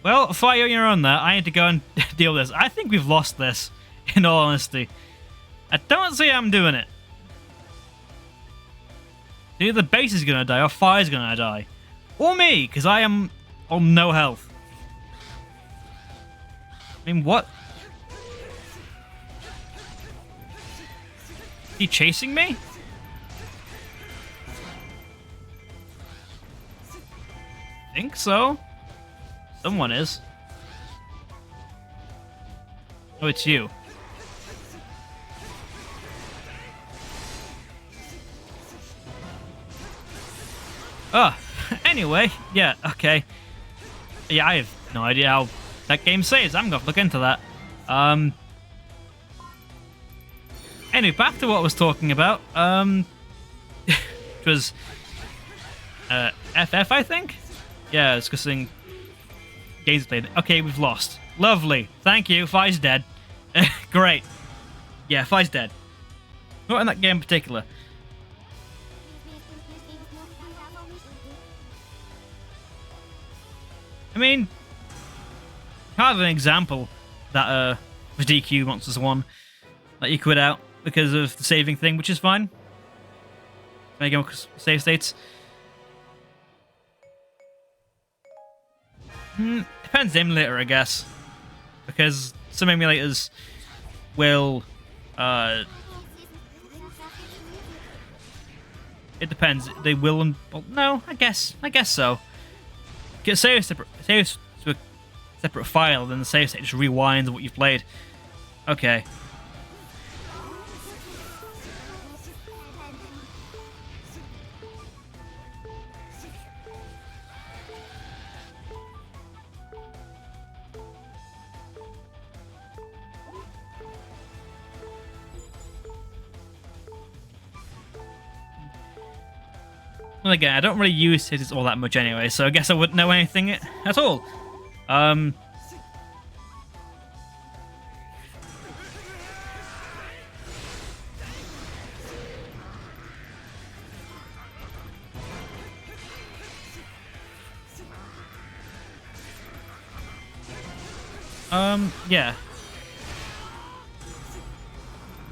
Well, fire on your own there. I need to go and deal with this. I think we've lost this, in all honesty. I don't see how I'm doing it. Either the base is going to die or fire's going to die. Or me, because I am on no health. I mean, what? Is he chasing me? I think so. Someone is. Oh, it's you. Oh, anyway, yeah, okay. Yeah, I have no idea how that game saves. I'm gonna look into that. Anyway, back to what I was talking about. Which was FF, I think? Yeah, discussing games played. Okay, we've lost. Lovely. Thank you. Fi's dead. Great. Yeah, Fi's dead. Not in that game in particular. I mean, kind of an example that was DQ Monsters 1 that you quit out because of the saving thing, which is fine. Making save states. Depends the emulator, I guess, because some emulators will. It depends. They will and well, no. I guess so. Get save to a separate file, then the save state just rewinds what you've played. Okay. Well, again, I don't really use cities all that much anyway, so I guess I wouldn't know anything at all. Yeah.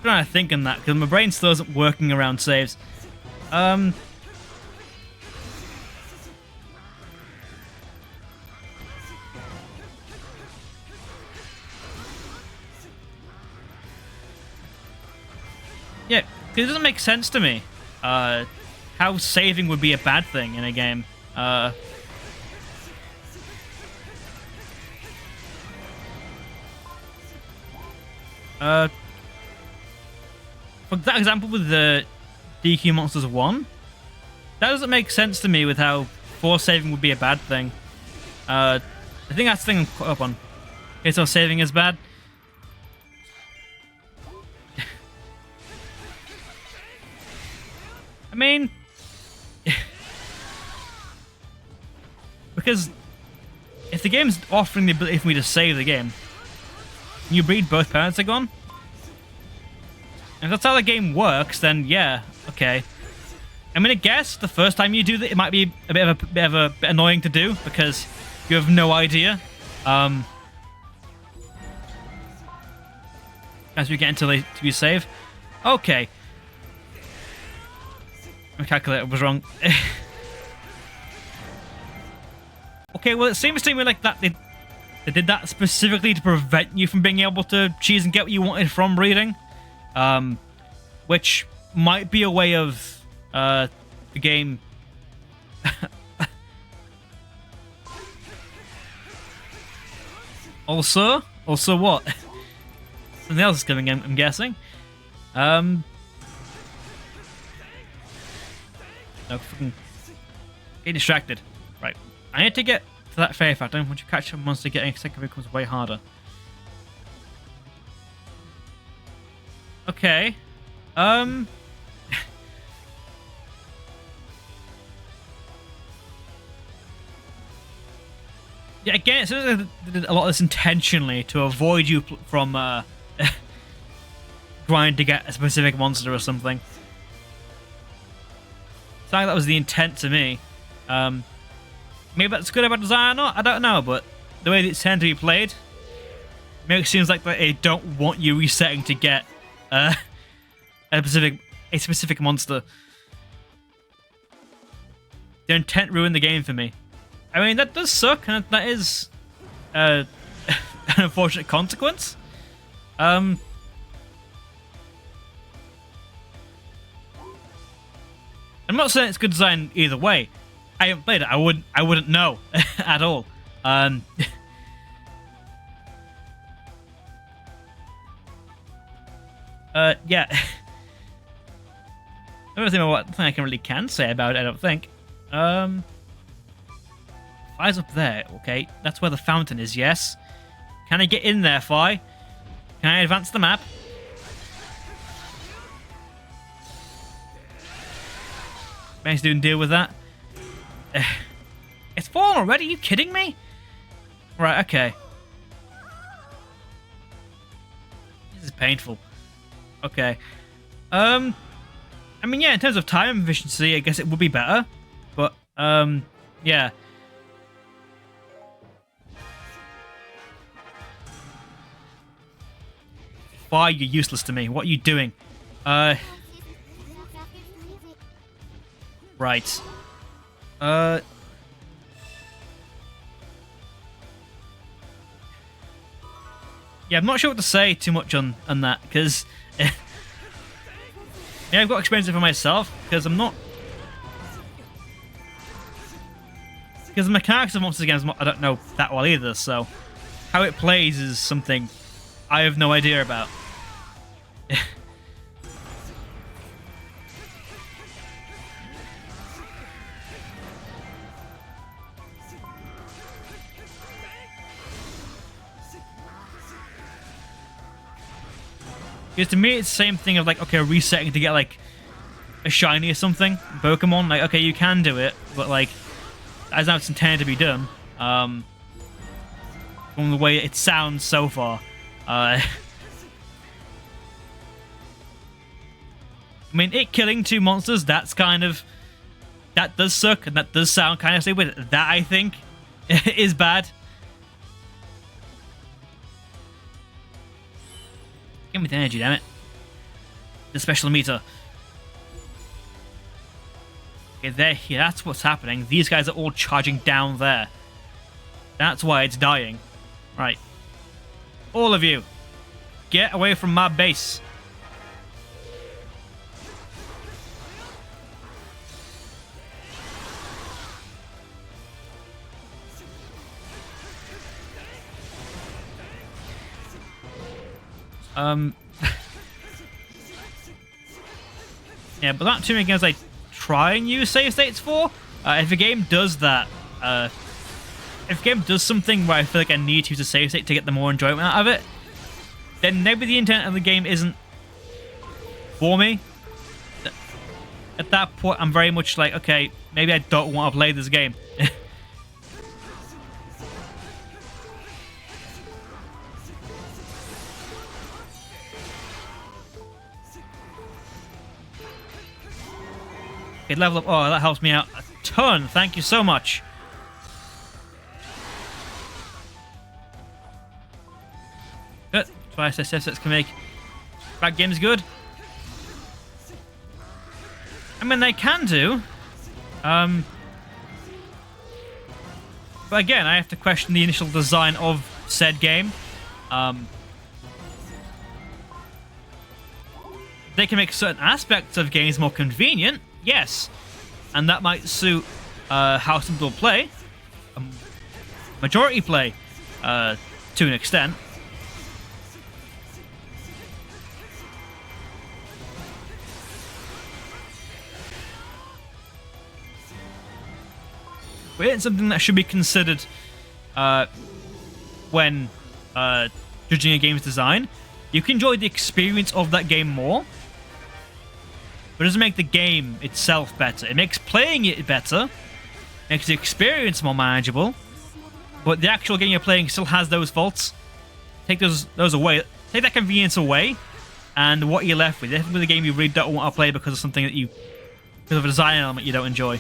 trying to think on that because my brain still isn't working around saves. Yeah, because it doesn't make sense to me how saving would be a bad thing in a game. For that example with the DQ Monsters 1, that doesn't make sense to me with how force saving would be a bad thing. I think that's the thing I'm caught up on. Okay, so saving is bad. I mean, because if the game's offering the ability for me to save the game, you breed both parents are gone. If that's how the game works, then yeah, okay. I'm gonna guess the first time you do that, it might be a bit annoying to do because you have no idea. As we get into you save, okay. My calculator was wrong. Okay, well, it seems to me like that they did that specifically to prevent you from being able to choose and get what you wanted from breeding. Which might be a way of the game also what? Something else is coming in, I'm guessing. No, fucking get distracted. Right, I need to get to that fairy factor. Once you catch a monster, getting a second becomes way harder. Okay. Yeah, again, it seems like they did a lot of this intentionally to avoid you from trying to get a specific monster or something. Sounds like that was the intent to me. Maybe that's good about design or not, I don't know, but the way it's tend to be played makes it seems like they don't want you resetting to get a specific monster. Their intent ruined the game for me. I mean, that does suck, and that is an unfortunate consequence. I'm not saying it's good design either way. I haven't played it. I wouldn't know at all. Yeah. I don't think what thing I can say about it. I don't think. Fire's up there. Okay, that's where the fountain is. Yes. Can I get in there, Fi? Can I advance the map? Managed to deal with that. It's fallen already? Are you kidding me? Right. Okay. This is painful. Okay. I mean, yeah, in terms of time efficiency, I guess it would be better. But, yeah. Why are you useless to me? What are you doing? Right. Yeah, I'm not sure what to say too much on that, because... yeah, I've got experience for myself, because I'm not... Because the mechanics of Monsters games, I don't know that well either, so... How it plays is something I have no idea about. Because to me, it's the same thing of like, okay, resetting to get like a shiny or something. Pokemon, like, okay, you can do it, but like, as how it's intended to be done, from the way it sounds so far, I mean, it killing two monsters, that's kind of, that does suck, and that does sound kind of stupid. That, I think, is bad. Give me the energy, damn it. the special meter. Okay, there, here, that's what's happening. These guys are all charging down there. That's why it's dying. Right. All of you, get away from my base. Yeah, but not too many games I try and use save states for. If a game does that, if a game does something where I feel like I need to use a save state to get the more enjoyment out of it, then maybe the intent of the game isn't for me. At that point, I'm very much like, okay, maybe I don't want to play this game. Okay, level up. Oh, that helps me out a ton. Thank you so much. Good. Twice sets can make bad games good. I mean, they can do. But again, I have to question the initial design of said game. They can make certain aspects of games more convenient. Yes, and that might suit how some people play, majority play, to an extent. But it's something that should be considered when judging a game's design. You can enjoy the experience of that game more, but it doesn't make the game itself better. It makes playing it better, makes the experience more manageable, but the actual game you're playing still has those faults. Take those away. Take that convenience away, and what you're left with a game you really don't want to play because of something that because of a design element you don't enjoy.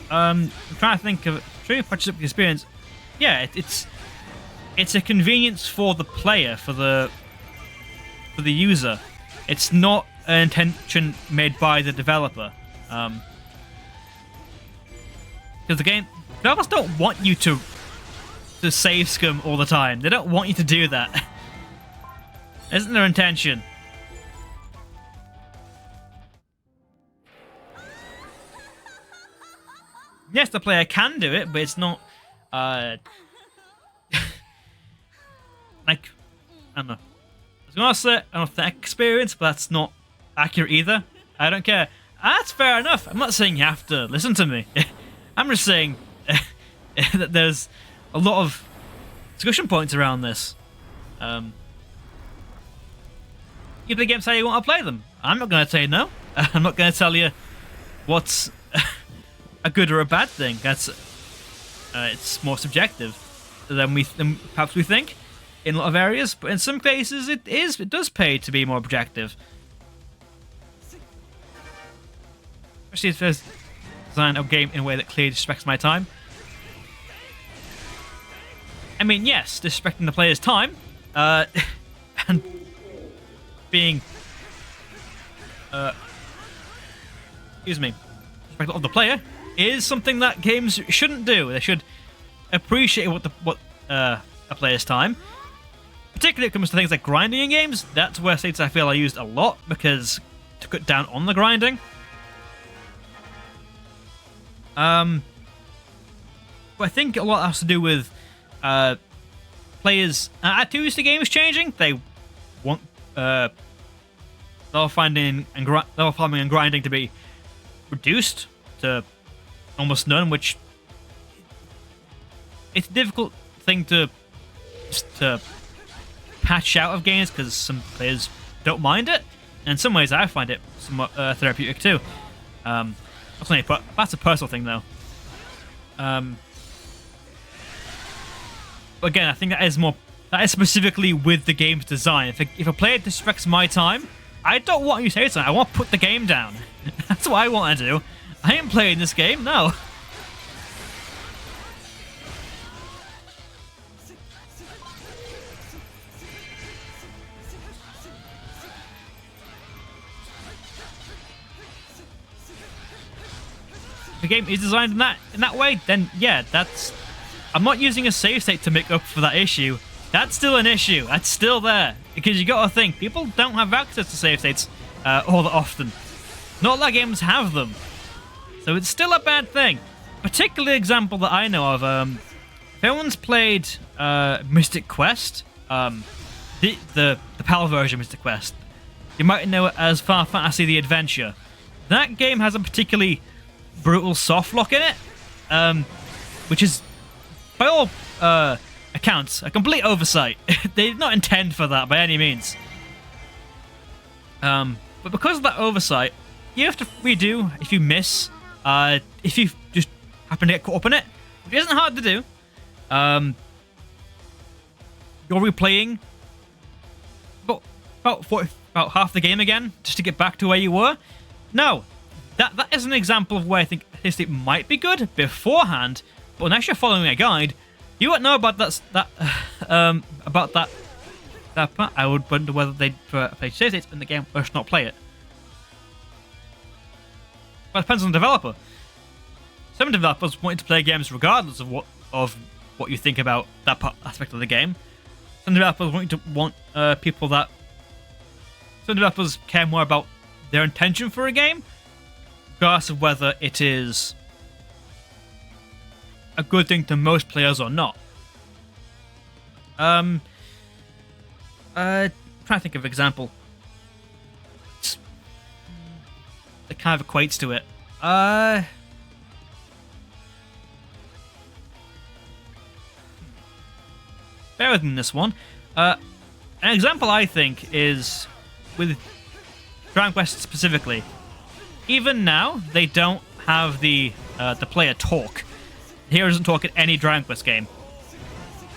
I'm trying to think of true participant experience. Yeah, it's a convenience for the player, for the user. It's not an intention made by the developer. Because the developers don't want you to save scum all the time. They don't want you to do that. Isn't their intention? Yes, the player can do it, but it's not, like, I don't know. I was going to say an authentic experience, but that's not accurate either. I don't care. That's fair enough. I'm not saying you have to listen to me. I'm just saying that there's a lot of discussion points around this. You play games how you want to play them. I'm not going to tell you no. I'm not going to tell you what's a good or a bad thing. That's it's more subjective than perhaps we think in a lot of areas, but in some cases it does pay to be more objective. Especially if there's design a game in a way that clearly disrespects my time. I mean, yes, disrespecting the player's time and being disrespectful of the player is something that games shouldn't do. They should appreciate what a player's time. Particularly when it comes to things like grinding in games. That's where states I feel are used a lot, because to cut down on the grinding. But I think a lot has to do with players' attitudes to games changing. They want level farming and grinding to be reduced to almost none, which it's a difficult thing to patch out of games because some players don't mind it. And in some ways, I find it somewhat therapeutic too. That's a personal thing, though. But again, I think that is specifically with the game's design. If a player disrespects my time, I don't want you to say something. I want to put the game down. That's what I want to do. I ain't playing this game, no. If the game is designed in that way, then yeah, that's... I'm not using a save state to make up for that issue. That's still an issue. That's still there. Because you gotta think, people don't have access to save states all that often. Not a lot of games have them. So it's still a bad thing. Particular example that I know of, if anyone's played Mystic Quest, the PAL version of Mystic Quest, you might know it as Final Fantasy The Adventure. That game has a particularly brutal soft lock in it, which is, by all accounts, a complete oversight. They did not intend for that by any means. But because of that oversight, you have to redo if you miss, if you just happen to get caught up in it, which isn't hard to do. You're replaying about half the game again just to get back to where you were. No, that is an example of where I think this thing might be good beforehand, but unless you're following a guide, you won't know about that part. I would wonder whether they'd play save states in the game or just not play it. But it depends on the developer. Some developers want you to play games regardless of what you think about that aspect of the game. Some developers Some developers care more about their intention for a game, regardless of whether it is a good thing to most players or not. Trying to think of an example that kind of equates to it. Bear with me in this one. An example I think is with Dragon Quest specifically. Even now, they don't have the player talk. The hero doesn't talk in any Dragon Quest game.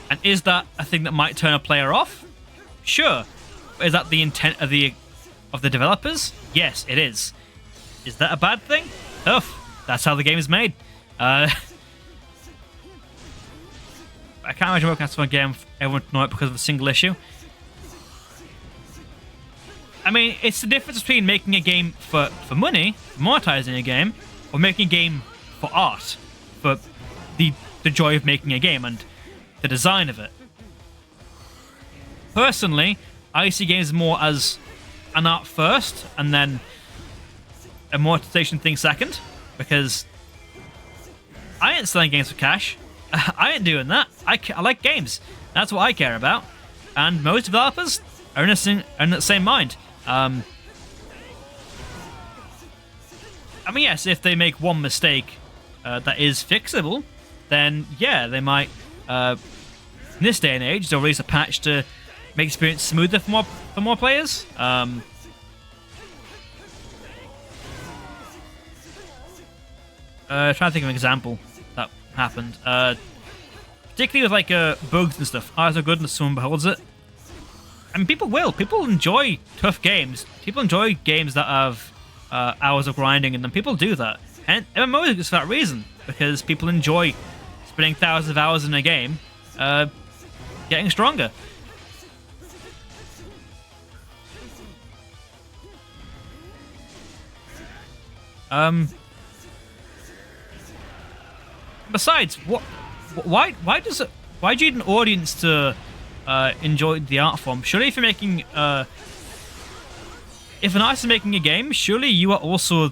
And is that a thing that might turn a player off? Sure. Is that the intent of the developers? Yes, it is. Is that a bad thing? Tough. That's how the game is made. I can't imagine working out some game for everyone to know it because of a single issue. I mean, it's the difference between making a game for money, monetizing a game, or making a game for art, for the joy of making a game and the design of it. Personally, I see games more as an art first, and then a monetization thing second, because I ain't selling games for cash. I ain't doing that. I like games. That's what I care about. And most developers are in the same mind. I mean, yes, if they make one mistake that is fixable, then yeah, they might, in this day and age, they'll release a patch to make experience smoother for more players. Trying to think of an example that happened. Particularly with like bugs and stuff. Eyes are good and someone beholds it. I mean, people will. People enjoy tough games. People enjoy games that have hours of grinding in them. People do that. And MMOs is for that reason. Because people enjoy spending thousands of hours in a game getting stronger. Besides, why do you need an audience to enjoy the art form? Surely if you're making if an artist is making a game, surely you are also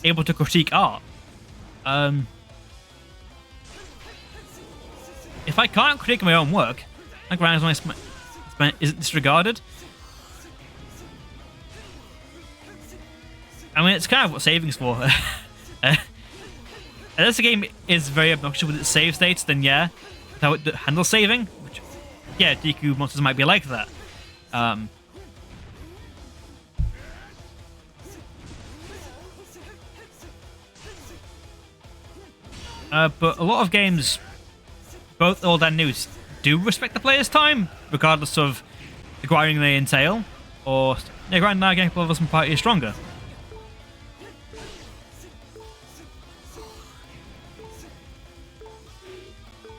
able to critique art. If I can't critique my own work, like is it disregarded? I mean, it's kind of what saving's for. Unless the game is very obnoxious with its save states, then yeah, how it handles saving, which, yeah, DQ monsters might be like that. But a lot of games, both old and new, do respect the player's time, regardless of the grinding they entail, or grinding now getting levels and party is stronger.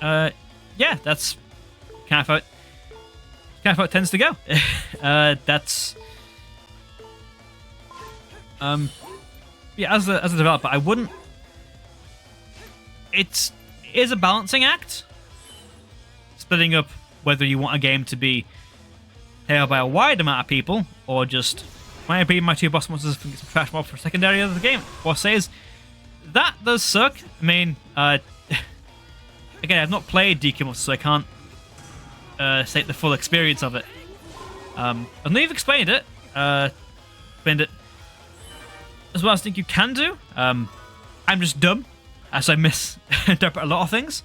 Yeah, that's kind of how it tends to go. That's yeah. As a developer, I wouldn't. It is a balancing act, splitting up whether you want a game to be played by a wide amount of people or just might I be my two boss monsters for some trash mob for secondary of the game. Boss says that does suck. I mean, again, I've not played DQ Monsters, so I can't state the full experience of it. I know you've explained it as well as I think you can do. I'm just dumb, as I misinterpret a lot of things.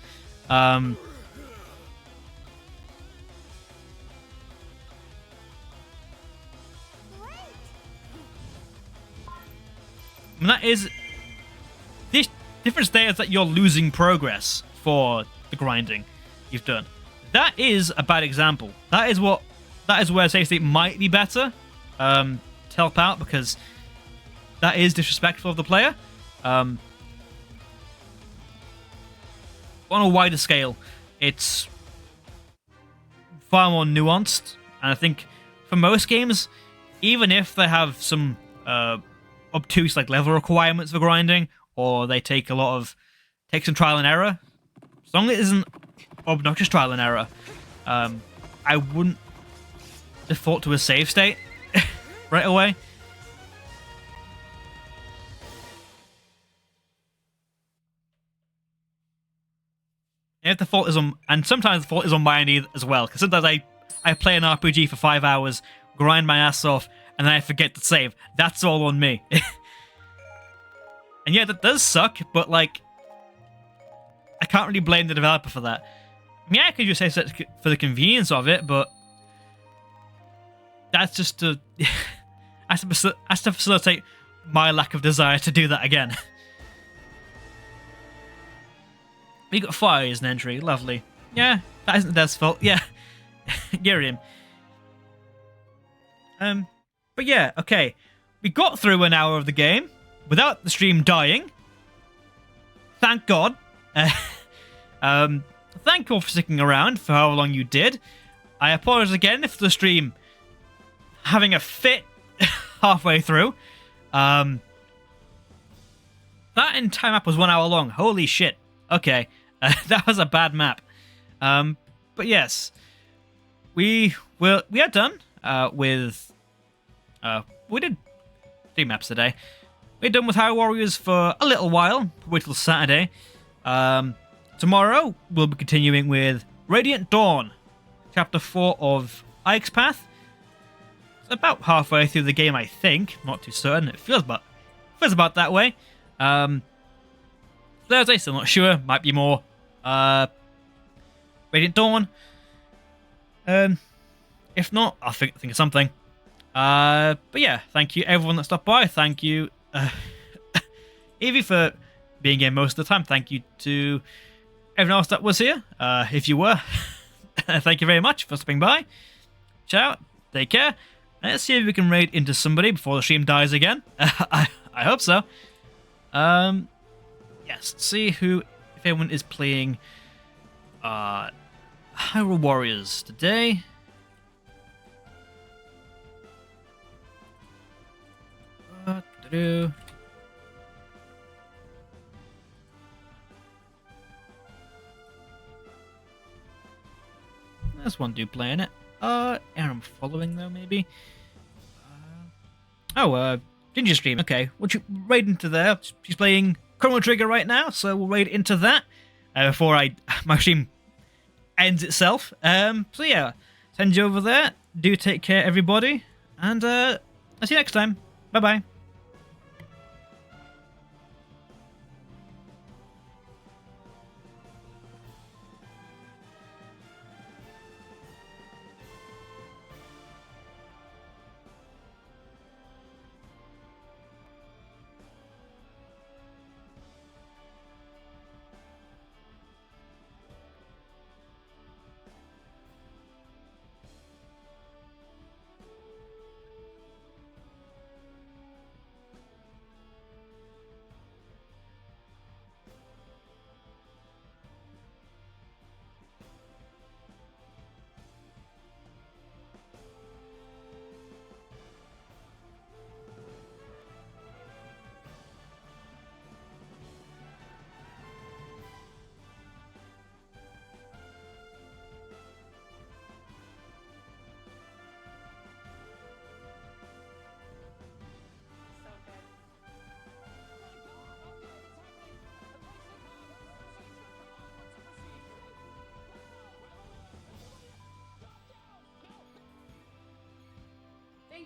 And that is the difference there is that you're losing progress for the grinding you've done. That is a bad example. That is where save state might be better to help out, because that is disrespectful of the player. On a wider scale, it's far more nuanced, and I think for most games, even if they have some obtuse like level requirements for grinding, or they take some trial and error, as long as it isn't obnoxious trial and error, I wouldn't default to a save state right away. If the fault is on, and sometimes the fault is on my end as well, because sometimes I play an RPG for 5 hours, grind my ass off, and then I forget to save. That's all on me. And yeah, that does suck, but like, I can't really blame the developer for that. I mean, I could just say for the convenience of it, but that's just to has to facilitate my lack of desire to do that again. We got fire as an entry, lovely. Yeah, that isn't Dev's fault. Yeah, get him. But yeah, okay. We got through an hour of the game without the stream dying. Thank God. Thank you all for sticking around for however long you did. I apologize again if the stream having a fit halfway through. That entire map was 1 hour long. Holy shit. Okay. That was a bad map. But yes. We are done with... we did 3 maps today. We're done with Hyrule Warriors for a little while. Wait till Saturday. Tomorrow, we'll be continuing with Radiant Dawn, Chapter 4 of Ike's Path. It's about halfway through the game, I think. Not too certain. It feels about that way. Thursday, still not sure. Might be more Radiant Dawn. If not, I'll think of something. But yeah, thank you everyone that stopped by. Thank you, Evie, for being here most of the time. Thank you to everyone else that was here. If you were, thank you very much for stopping by. Ciao, take care, and let's see if we can raid into somebody before the stream dies again. I hope so. Yes, see if anyone is playing Hyrule Warriors today. There's one dude playing it. I'm following though, maybe. Ginger Stream. Okay, we'll raid into there. She's playing Chrono Trigger right now, so we'll raid into that before my stream ends itself. So yeah, send you over there. Do take care, everybody, and I'll see you next time. Bye bye.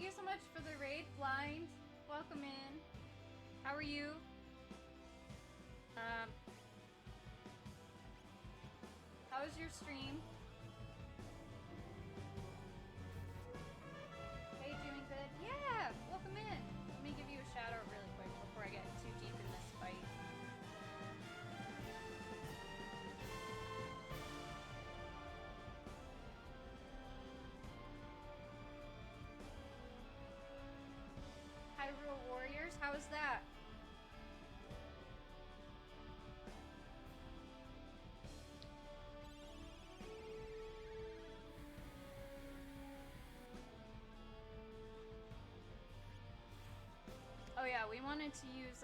Thank you so much for the raid, Blind. Welcome in. How are you? How was your stream? Hey, doing good? Yeah, welcome in. Let me give you a shout out really quick before I get too deep in this fight. Hyrule Warriors, how is that? Oh yeah, we wanted to use